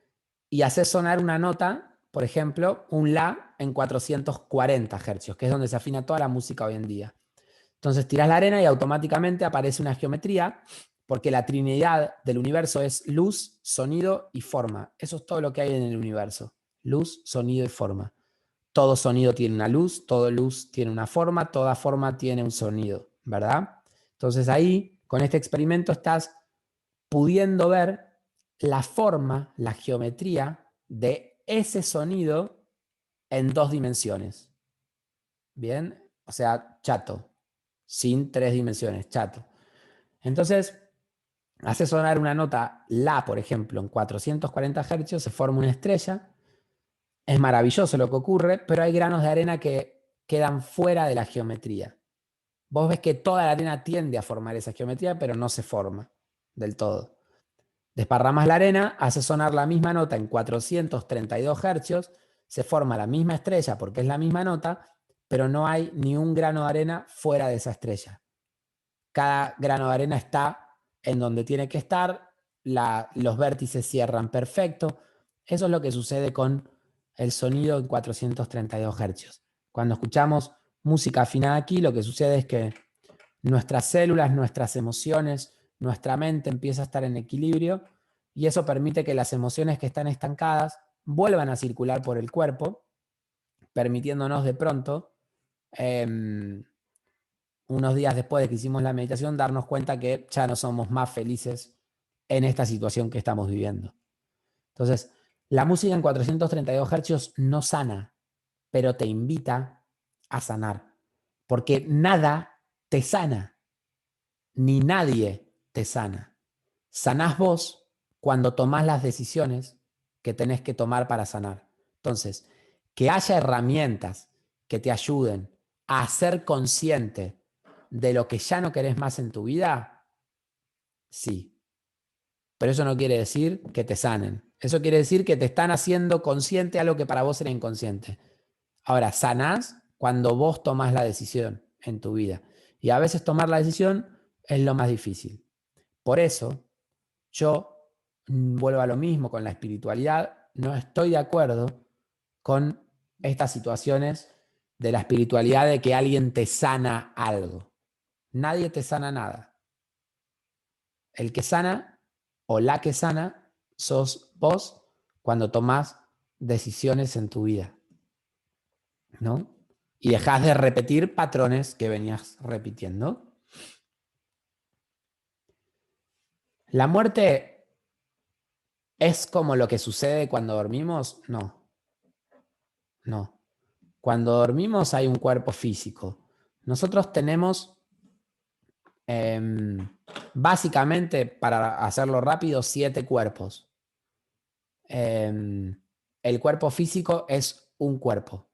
y hace sonar una nota, por ejemplo, un la en 440 Hz, que es donde se afina toda la música hoy en día. Entonces tirás la arena y automáticamente aparece una geometría, porque la trinidad del universo es luz, sonido y forma. Eso es todo lo que hay en el universo. Luz, sonido y forma. Todo sonido tiene una luz, toda luz tiene una forma, toda forma tiene un sonido, ¿verdad? Entonces ahí, con este experimento, estás pudiendo ver la forma, la geometría de ese sonido en 2 dimensiones. ¿Bien? O sea, chato, sin 3 dimensiones, chato. Entonces, hace sonar una nota la, por ejemplo, en 440 Hz, se forma una estrella. Es maravilloso lo que ocurre, pero hay granos de arena que quedan fuera de la geometría. Vos ves que toda la arena tiende a formar esa geometría, pero no se forma del todo. Desparramas la arena, hace sonar la misma nota en 432 Hz, se forma la misma estrella porque es la misma nota, pero no hay ni un grano de arena fuera de esa estrella. Cada grano de arena está en donde tiene que estar, los vértices cierran perfecto. Eso es lo que sucede con el sonido en 432 Hz. Cuando escuchamos música afinada aquí, lo que sucede es que nuestras células, nuestras emociones, nuestra mente empieza a estar en equilibrio y eso permite que las emociones que están estancadas vuelvan a circular por el cuerpo, permitiéndonos de pronto, unos días después de que hicimos la meditación, darnos cuenta que ya no somos más felices en esta situación que estamos viviendo. Entonces, la música en 432 Hz no sana, pero te invita a sanar, porque nada te sana, ni nadie te sana. Sanás vos cuando tomás las decisiones que tenés que tomar para sanar. Entonces, que haya herramientas que te ayuden a ser consciente de lo que ya no querés más en tu vida, sí. Pero eso no quiere decir que te sanen. Eso quiere decir que te están haciendo consciente a algo que para vos era inconsciente. Ahora, sanás cuando vos tomás la decisión en tu vida. Y a veces tomar la decisión es lo más difícil. Por eso, yo vuelvo a lo mismo con la espiritualidad. No estoy de acuerdo con estas situaciones de la espiritualidad de que alguien te sana algo. Nadie te sana nada. El que sana o la que sana sos vos cuando tomás decisiones en tu vida, ¿no? Y dejás de repetir patrones que venías repitiendo. ¿La muerte es como lo que sucede cuando dormimos? No, no. Cuando dormimos hay un cuerpo físico. Nosotros tenemos, básicamente, para hacerlo rápido, 7 cuerpos. El cuerpo físico es un cuerpo.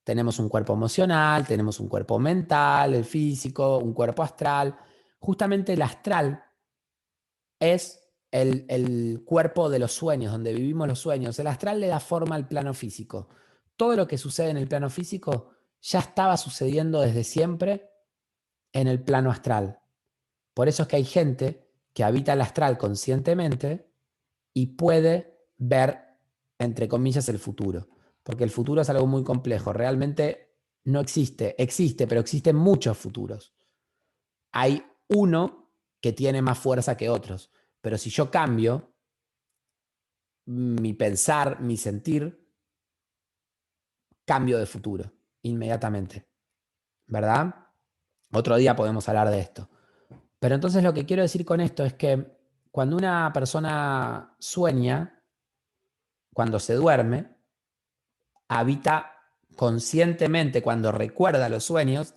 Tenemos un cuerpo emocional, tenemos un cuerpo mental, el físico, un cuerpo astral. Justamente el astral es el cuerpo de los sueños, donde vivimos los sueños. El astral le da forma al plano físico. Todo lo que sucede en el plano físico ya estaba sucediendo desde siempre en el plano astral. Por eso es que hay gente que habita el astral conscientemente y puede ver, entre comillas, el futuro. Porque el futuro es algo muy complejo. Realmente no existe. Existe, pero existen muchos futuros. Hay uno que tiene más fuerza que otros. Pero si yo cambio mi pensar, mi sentir, cambio de futuro inmediatamente. ¿Verdad? Otro día podemos hablar de esto. Pero entonces lo que quiero decir con esto es que cuando una persona sueña, cuando se duerme, habita conscientemente, cuando recuerda los sueños,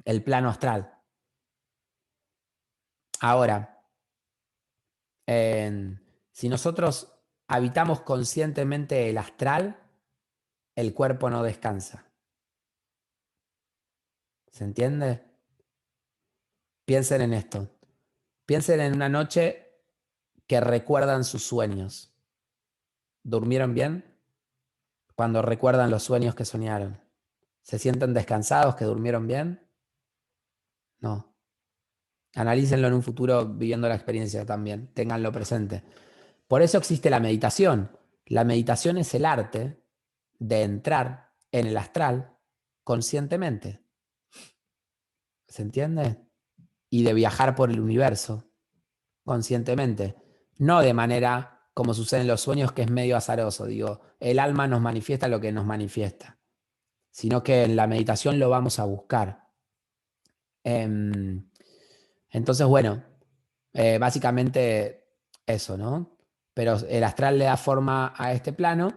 el plano astral. Ahora, si nosotros habitamos conscientemente el astral, el cuerpo no descansa. ¿Se entiende? Piensen en esto. Piensen en una noche que recuerdan sus sueños. ¿Durmieron bien? Cuando recuerdan los sueños que soñaron. ¿Se sienten descansados, que durmieron bien? No. Analícenlo en un futuro viviendo la experiencia también. Ténganlo presente. Por eso existe la meditación. La meditación es el arte de entrar en el astral conscientemente. ¿Se entiende? Y de viajar por el universo conscientemente. No de manera como sucede en los sueños, que es medio azaroso. Digo, el alma nos manifiesta lo que nos manifiesta, sino que en la meditación lo vamos a buscar. Entonces, bueno, básicamente eso, ¿no? Pero el astral le da forma a este plano.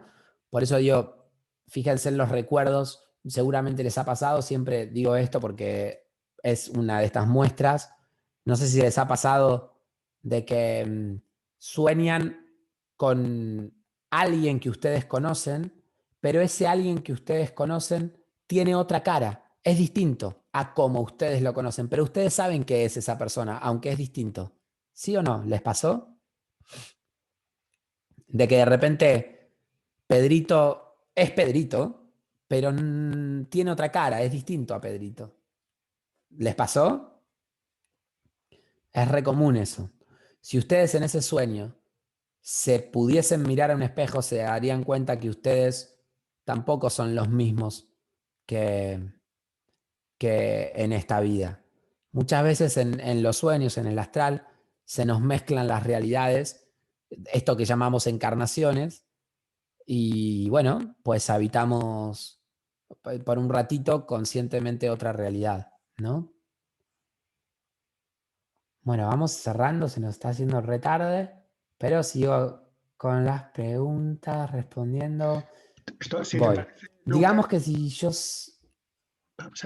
Por eso digo, fíjense en los recuerdos, seguramente les ha pasado, siempre digo esto porque es una de estas muestras. No sé si les ha pasado de que sueñan con alguien que ustedes conocen, pero ese alguien que ustedes conocen tiene otra cara, es distinto a como ustedes lo conocen, pero ustedes saben que es esa persona, aunque es distinto. ¿Sí o no? ¿Les pasó? De que de repente Pedrito es Pedrito, pero tiene otra cara, es distinto a Pedrito. ¿Les pasó? Es re común eso. Si ustedes en ese sueño se pudiesen mirar a un espejo, se darían cuenta que ustedes tampoco son los mismos que en esta vida. Muchas veces en los sueños, en el astral, se nos mezclan las realidades, esto que llamamos encarnaciones, y bueno, pues habitamos por un ratito conscientemente otra realidad, ¿no? Bueno, vamos cerrando, se nos está haciendo re tarde, pero sigo con las preguntas, respondiendo. Esto, si te Voy. parece, Digamos Lucas, que si yo...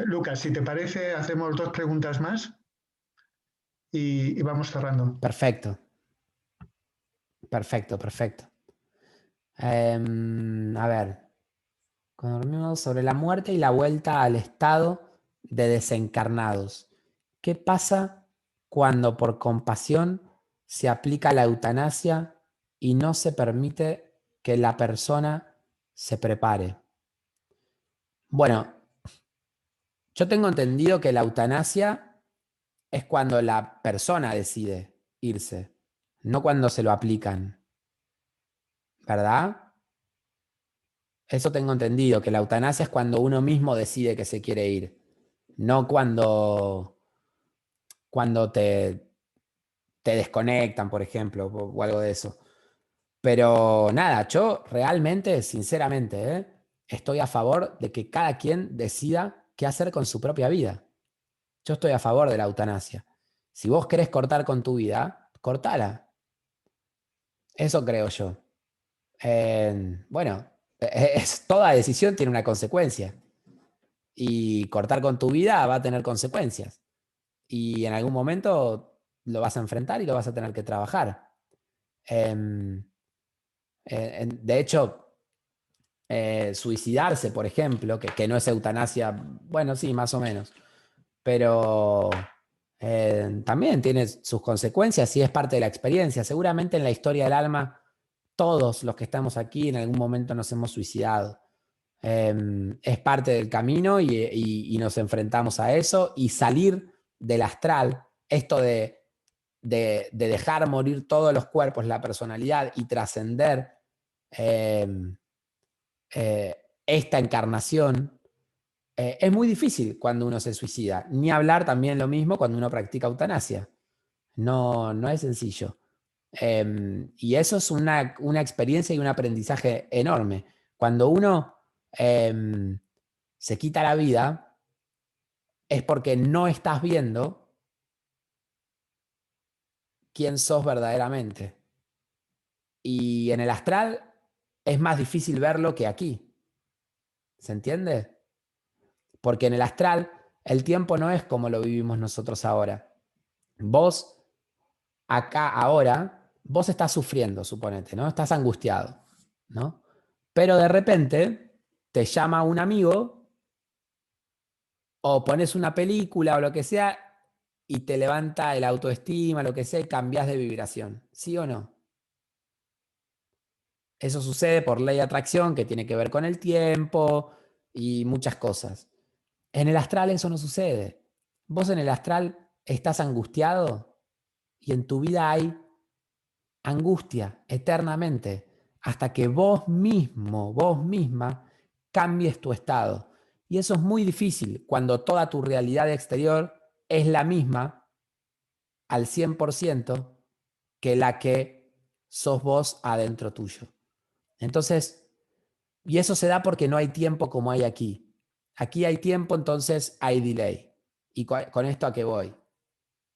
Lucas, si te parece, hacemos 2 preguntas más y vamos cerrando. Perfecto. Perfecto, perfecto. A ver, cuando dormimos sobre la muerte y la vuelta al estado de desencarnados. ¿Qué pasa cuando por compasión se aplica la eutanasia y no se permite que la persona se prepare? Bueno, yo tengo entendido que la eutanasia es cuando la persona decide irse, no cuando se lo aplican, ¿verdad? Eso tengo entendido, que la eutanasia es cuando uno mismo decide que se quiere ir, no cuando te desconectan, por ejemplo, o algo de eso. Pero nada, yo realmente, sinceramente, estoy a favor de que cada quien decida qué hacer con su propia vida. Yo estoy a favor de la eutanasia. Si vos querés cortar con tu vida, cortala. Eso creo yo. Bueno, toda decisión tiene una consecuencia. Y cortar con tu vida va a tener consecuencias. Y en algún momento lo vas a enfrentar y lo vas a tener que trabajar. De hecho, suicidarse, por ejemplo, que no es eutanasia, bueno, sí, más o menos, pero también tiene sus consecuencias y es parte de la experiencia. Seguramente en la historia del alma, todos los que estamos aquí en algún momento nos hemos suicidado. Es parte del camino y nos enfrentamos a eso y salir del astral, esto de dejar morir todos los cuerpos, la personalidad y trascender esta encarnación, es muy difícil cuando uno se suicida. Ni hablar también lo mismo cuando uno practica eutanasia. No, no es sencillo. Y eso es una experiencia y un aprendizaje enorme. Cuando uno se quita la vida, es porque no estás viendo quién sos verdaderamente. Y en el astral es más difícil verlo que aquí. ¿Se entiende? Porque en el astral el tiempo no es como lo vivimos nosotros ahora. Vos, acá, ahora, vos estás sufriendo, suponete, ¿no? Estás angustiado, ¿no? Pero de repente te llama un amigo o pones una película o lo que sea y te levanta el autoestima, lo que sea, y cambias de vibración. ¿Sí o no? Eso sucede por ley de atracción, que tiene que ver con el tiempo y muchas cosas. En el astral eso no sucede. Vos en el astral estás angustiado y en tu vida hay angustia eternamente hasta que vos mismo, vos misma, cambies tu estado. Y eso es muy difícil cuando toda tu realidad exterior es la misma al 100% que la que sos vos adentro tuyo. Entonces, y eso se da porque no hay tiempo como hay aquí. Aquí hay tiempo, entonces hay delay. ¿Y con esto a qué voy?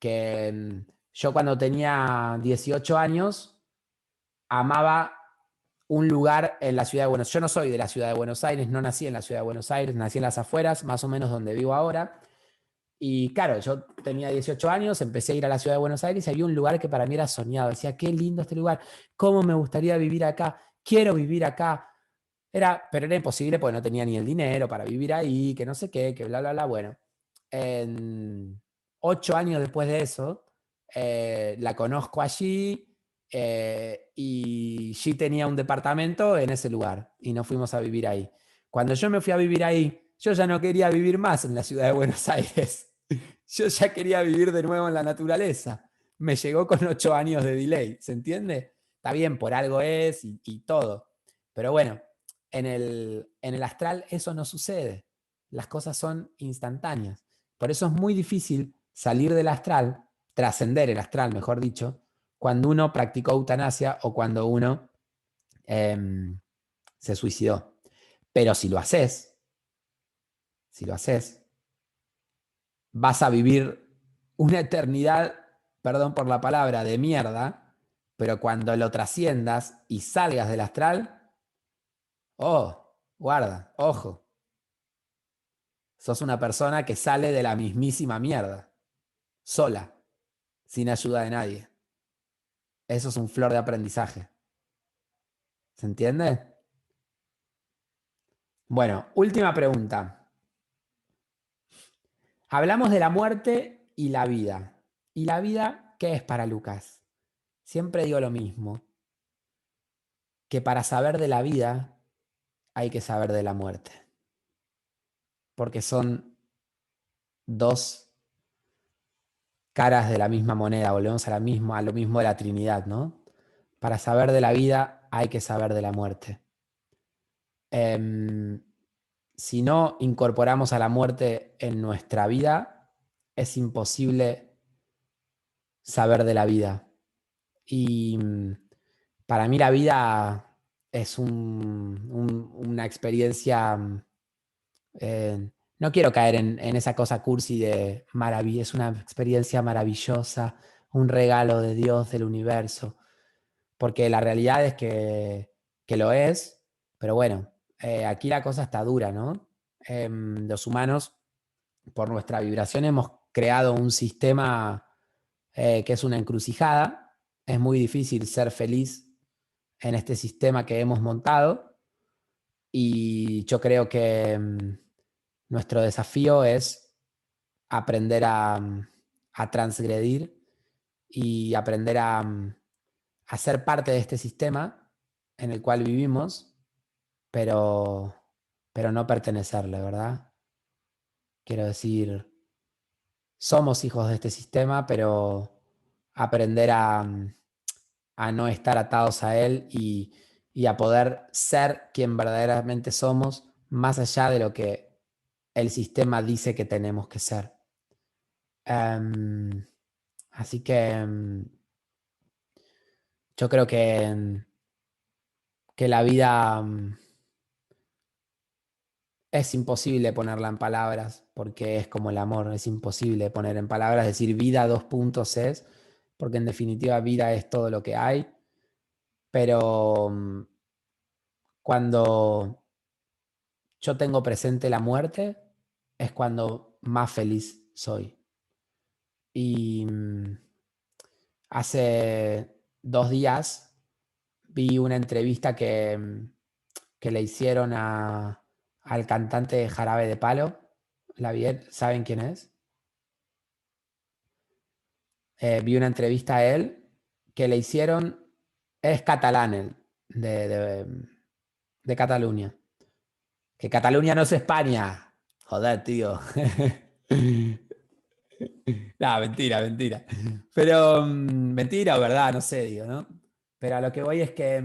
Que yo cuando tenía 18 años amaba un lugar en la ciudad de Buenos Aires. Yo no soy de la ciudad de Buenos Aires, no nací en la ciudad de Buenos Aires, nací en las afueras, más o menos donde vivo ahora. Y claro, yo tenía 18 años, empecé a ir a la ciudad de Buenos Aires y había un lugar que para mí era soñado. Decía, qué lindo este lugar, cómo me gustaría vivir acá, quiero vivir acá. Pero era imposible porque no tenía ni el dinero para vivir ahí, que no sé qué, que bla, bla, bla. Bueno, 8 años después de eso, la conozco allí y G tenía un departamento en ese lugar y nos fuimos a vivir ahí. Cuando yo me fui a vivir ahí, yo ya no quería vivir más en la ciudad de Buenos Aires. Yo ya quería vivir de nuevo en la naturaleza. Me llegó con 8 años de delay, ¿se entiende? Está bien, por algo es y todo. Pero bueno, en el astral eso no sucede. Las cosas son instantáneas. Por eso es muy difícil salir del astral, trascender el astral, mejor dicho, cuando uno practicó eutanasia o cuando uno se suicidó. Pero si lo haces, vas a vivir una eternidad, perdón por la palabra, de mierda, pero cuando lo trasciendas y salgas del astral, oh, guarda, ojo, sos una persona que sale de la mismísima mierda, sola, sin ayuda de nadie. Eso es un flor de aprendizaje. ¿Se entiende? Bueno, última pregunta. Hablamos de la muerte y la vida. ¿Y la vida qué es para Lucas? Siempre digo lo mismo, que para saber de la vida hay que saber de la muerte. Porque son dos caras de la misma moneda, volvemos a lo mismo de la Trinidad, ¿no? Para saber de la vida hay que saber de la muerte. Si no incorporamos a la muerte en nuestra vida, es imposible saber de la vida. Y para mí la vida es una experiencia, no quiero caer en esa cosa cursi de maravilla, es una experiencia maravillosa, un regalo de Dios, del universo, porque la realidad es que lo es, pero bueno, aquí la cosa está dura, ¿no? Los humanos, por nuestra vibración, hemos creado un sistema que es una encrucijada. Es muy difícil ser feliz en este sistema que hemos montado y yo creo que nuestro desafío es aprender a transgredir y aprender a ser parte de este sistema en el cual vivimos, pero no pertenecerle, ¿verdad? Quiero decir, somos hijos de este sistema, pero aprender a no estar atados a él y a poder ser quien verdaderamente somos, más allá de lo que el sistema dice que tenemos que ser. Así que yo creo que la vida es imposible ponerla en palabras, porque es como el amor, es imposible poner en palabras, decir vida 2 puntos es, porque en definitiva vida es todo lo que hay, pero cuando yo tengo presente la muerte es cuando más feliz soy. Y hace 2 días vi una entrevista que le hicieron al cantante de Jarabe de Palo. ¿Saben quién es? Vi una entrevista a él que le hicieron, es catalán él, de Cataluña. Que Cataluña no es España. Joder, tío. No, mentira, mentira. Pero mentira o verdad, no sé, digo, ¿no? Pero a lo que voy es que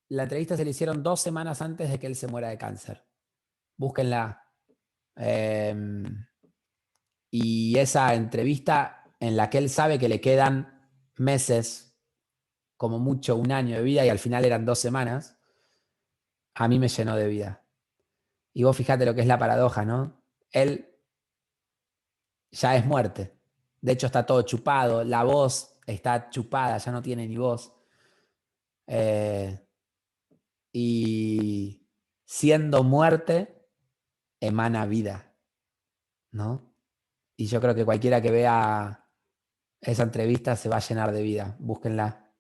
la entrevista se le hicieron 2 semanas antes de que él se muera de cáncer. Búsquenla. Y esa entrevista en la que él sabe que le quedan meses, como mucho 1 año de vida, y al final eran 2 semanas, a mí me llenó de vida. Y vos fíjate lo que es la paradoja, ¿no? Él ya es muerte. De hecho, está todo chupado, la voz está chupada, ya no tiene ni voz. Y siendo muerte, emana vida, ¿no? Y yo creo que cualquiera que vea esa entrevista se va a llenar de vida. Búsquenla.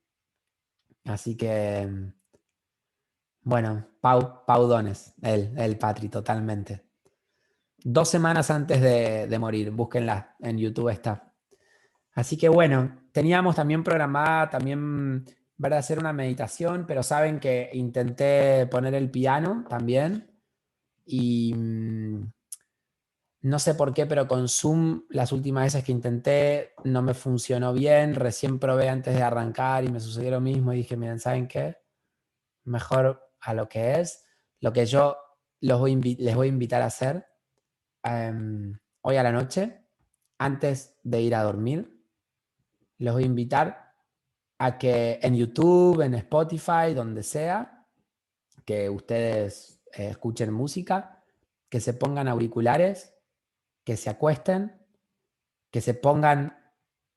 Así que, bueno, Pau Donés, el Patri, totalmente. 2 semanas antes de morir, búsquenla, en YouTube está. Así que bueno, teníamos también programada ver de hacer una meditación, pero saben que intenté poner el piano también y no sé por qué, pero con Zoom las últimas veces que intenté no me funcionó bien, recién probé antes de arrancar y me sucedió lo mismo y dije, miren, ¿saben qué? Mejor a lo que es, lo que yo les voy a invitar a hacer hoy a la noche, antes de ir a dormir, les voy a invitar a que en YouTube, en Spotify, donde sea, que ustedes escuchen música, que se pongan auriculares, que se acuesten, que se pongan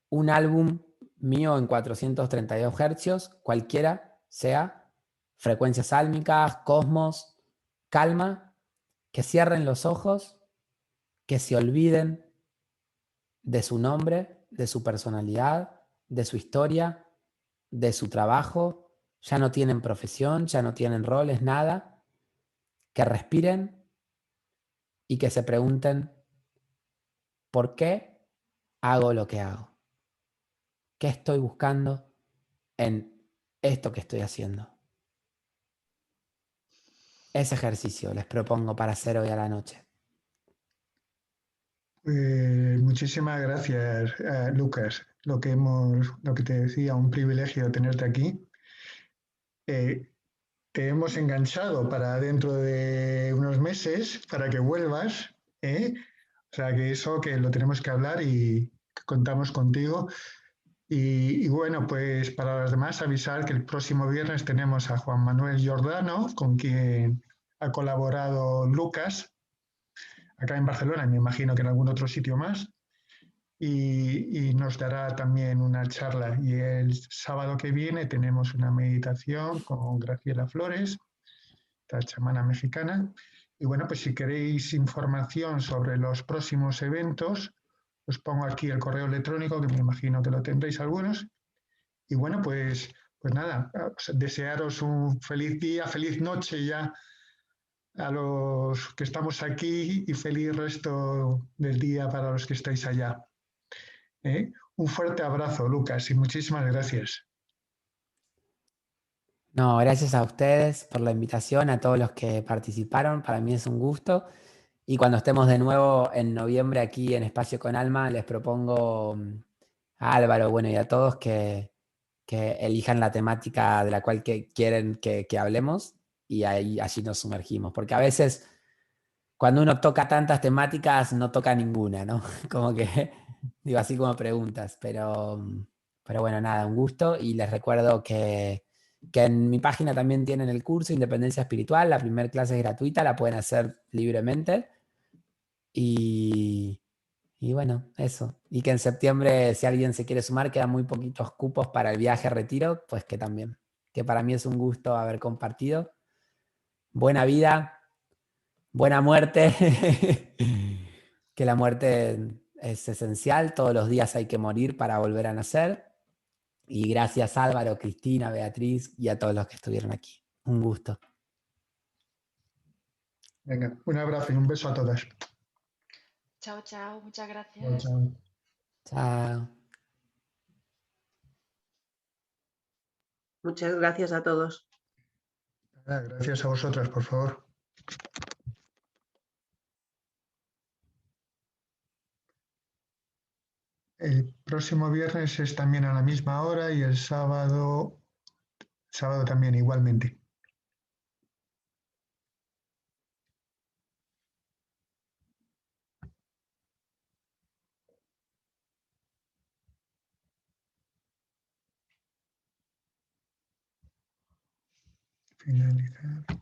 un álbum mío en 432 Hz, cualquiera sea, frecuencias sálmicas, cosmos, calma, que cierren los ojos, que se olviden de su nombre, de su personalidad, de su historia, de su trabajo, ya no tienen profesión, ya no tienen roles, nada, que respiren y que se pregunten, ¿por qué hago lo que hago? ¿Qué estoy buscando en esto que estoy haciendo? Ese ejercicio les propongo para hacer hoy a la noche. Muchísimas gracias, Lucas. Lo que te decía, un privilegio tenerte aquí. Te hemos enganchado para dentro de unos meses, para que vuelvas, ¿eh? O sea, que eso que lo tenemos que hablar y que contamos contigo. Y bueno, pues para los demás avisar que el próximo viernes tenemos a Juan Manuel Giordano, con quien ha colaborado Lucas, acá en Barcelona, y me imagino que en algún otro sitio más. Y nos dará también una charla. Y el sábado que viene tenemos una meditación con Graciela Flores, la chamana mexicana. Y bueno, pues si queréis información sobre los próximos eventos, os pongo aquí el correo electrónico, que me imagino que lo tendréis algunos. Y bueno, pues nada, desearos un feliz día, feliz noche ya a los que estamos aquí y feliz resto del día para los que estáis allá. Un fuerte abrazo, Lucas, y muchísimas gracias. No, gracias a ustedes por la invitación, a todos los que participaron. Para mí es un gusto. Y cuando estemos de nuevo en noviembre aquí en Espacio con Alma, les propongo a Álvaro, bueno, y a todos que elijan la temática de la cual quieren que hablemos y allí nos sumergimos. Porque a veces cuando uno toca tantas temáticas, no toca ninguna, ¿no? Como que, digo, así como preguntas. Pero bueno, nada, un gusto. Y les recuerdo que en mi página también tienen el curso Independencia Espiritual. La primera clase es gratuita, la pueden hacer libremente. Y Y bueno, eso. Y que en septiembre, si alguien se quiere sumar, quedan muy poquitos cupos para el viaje a retiro, pues que también. Que para mí es un gusto haber compartido. Buena vida, buena muerte. Que la muerte es esencial, todos los días hay que morir para volver a nacer. Y gracias Álvaro, Cristina, Beatriz y a todos los que estuvieron aquí. Un gusto. Venga, un abrazo y un beso a todas. Chao, chao. Muchas Chao, gracias. chao. Chao. Muchas gracias a todos. Gracias a vosotras, por favor. El próximo viernes es también a la misma hora y el sábado también igualmente. Finalizar.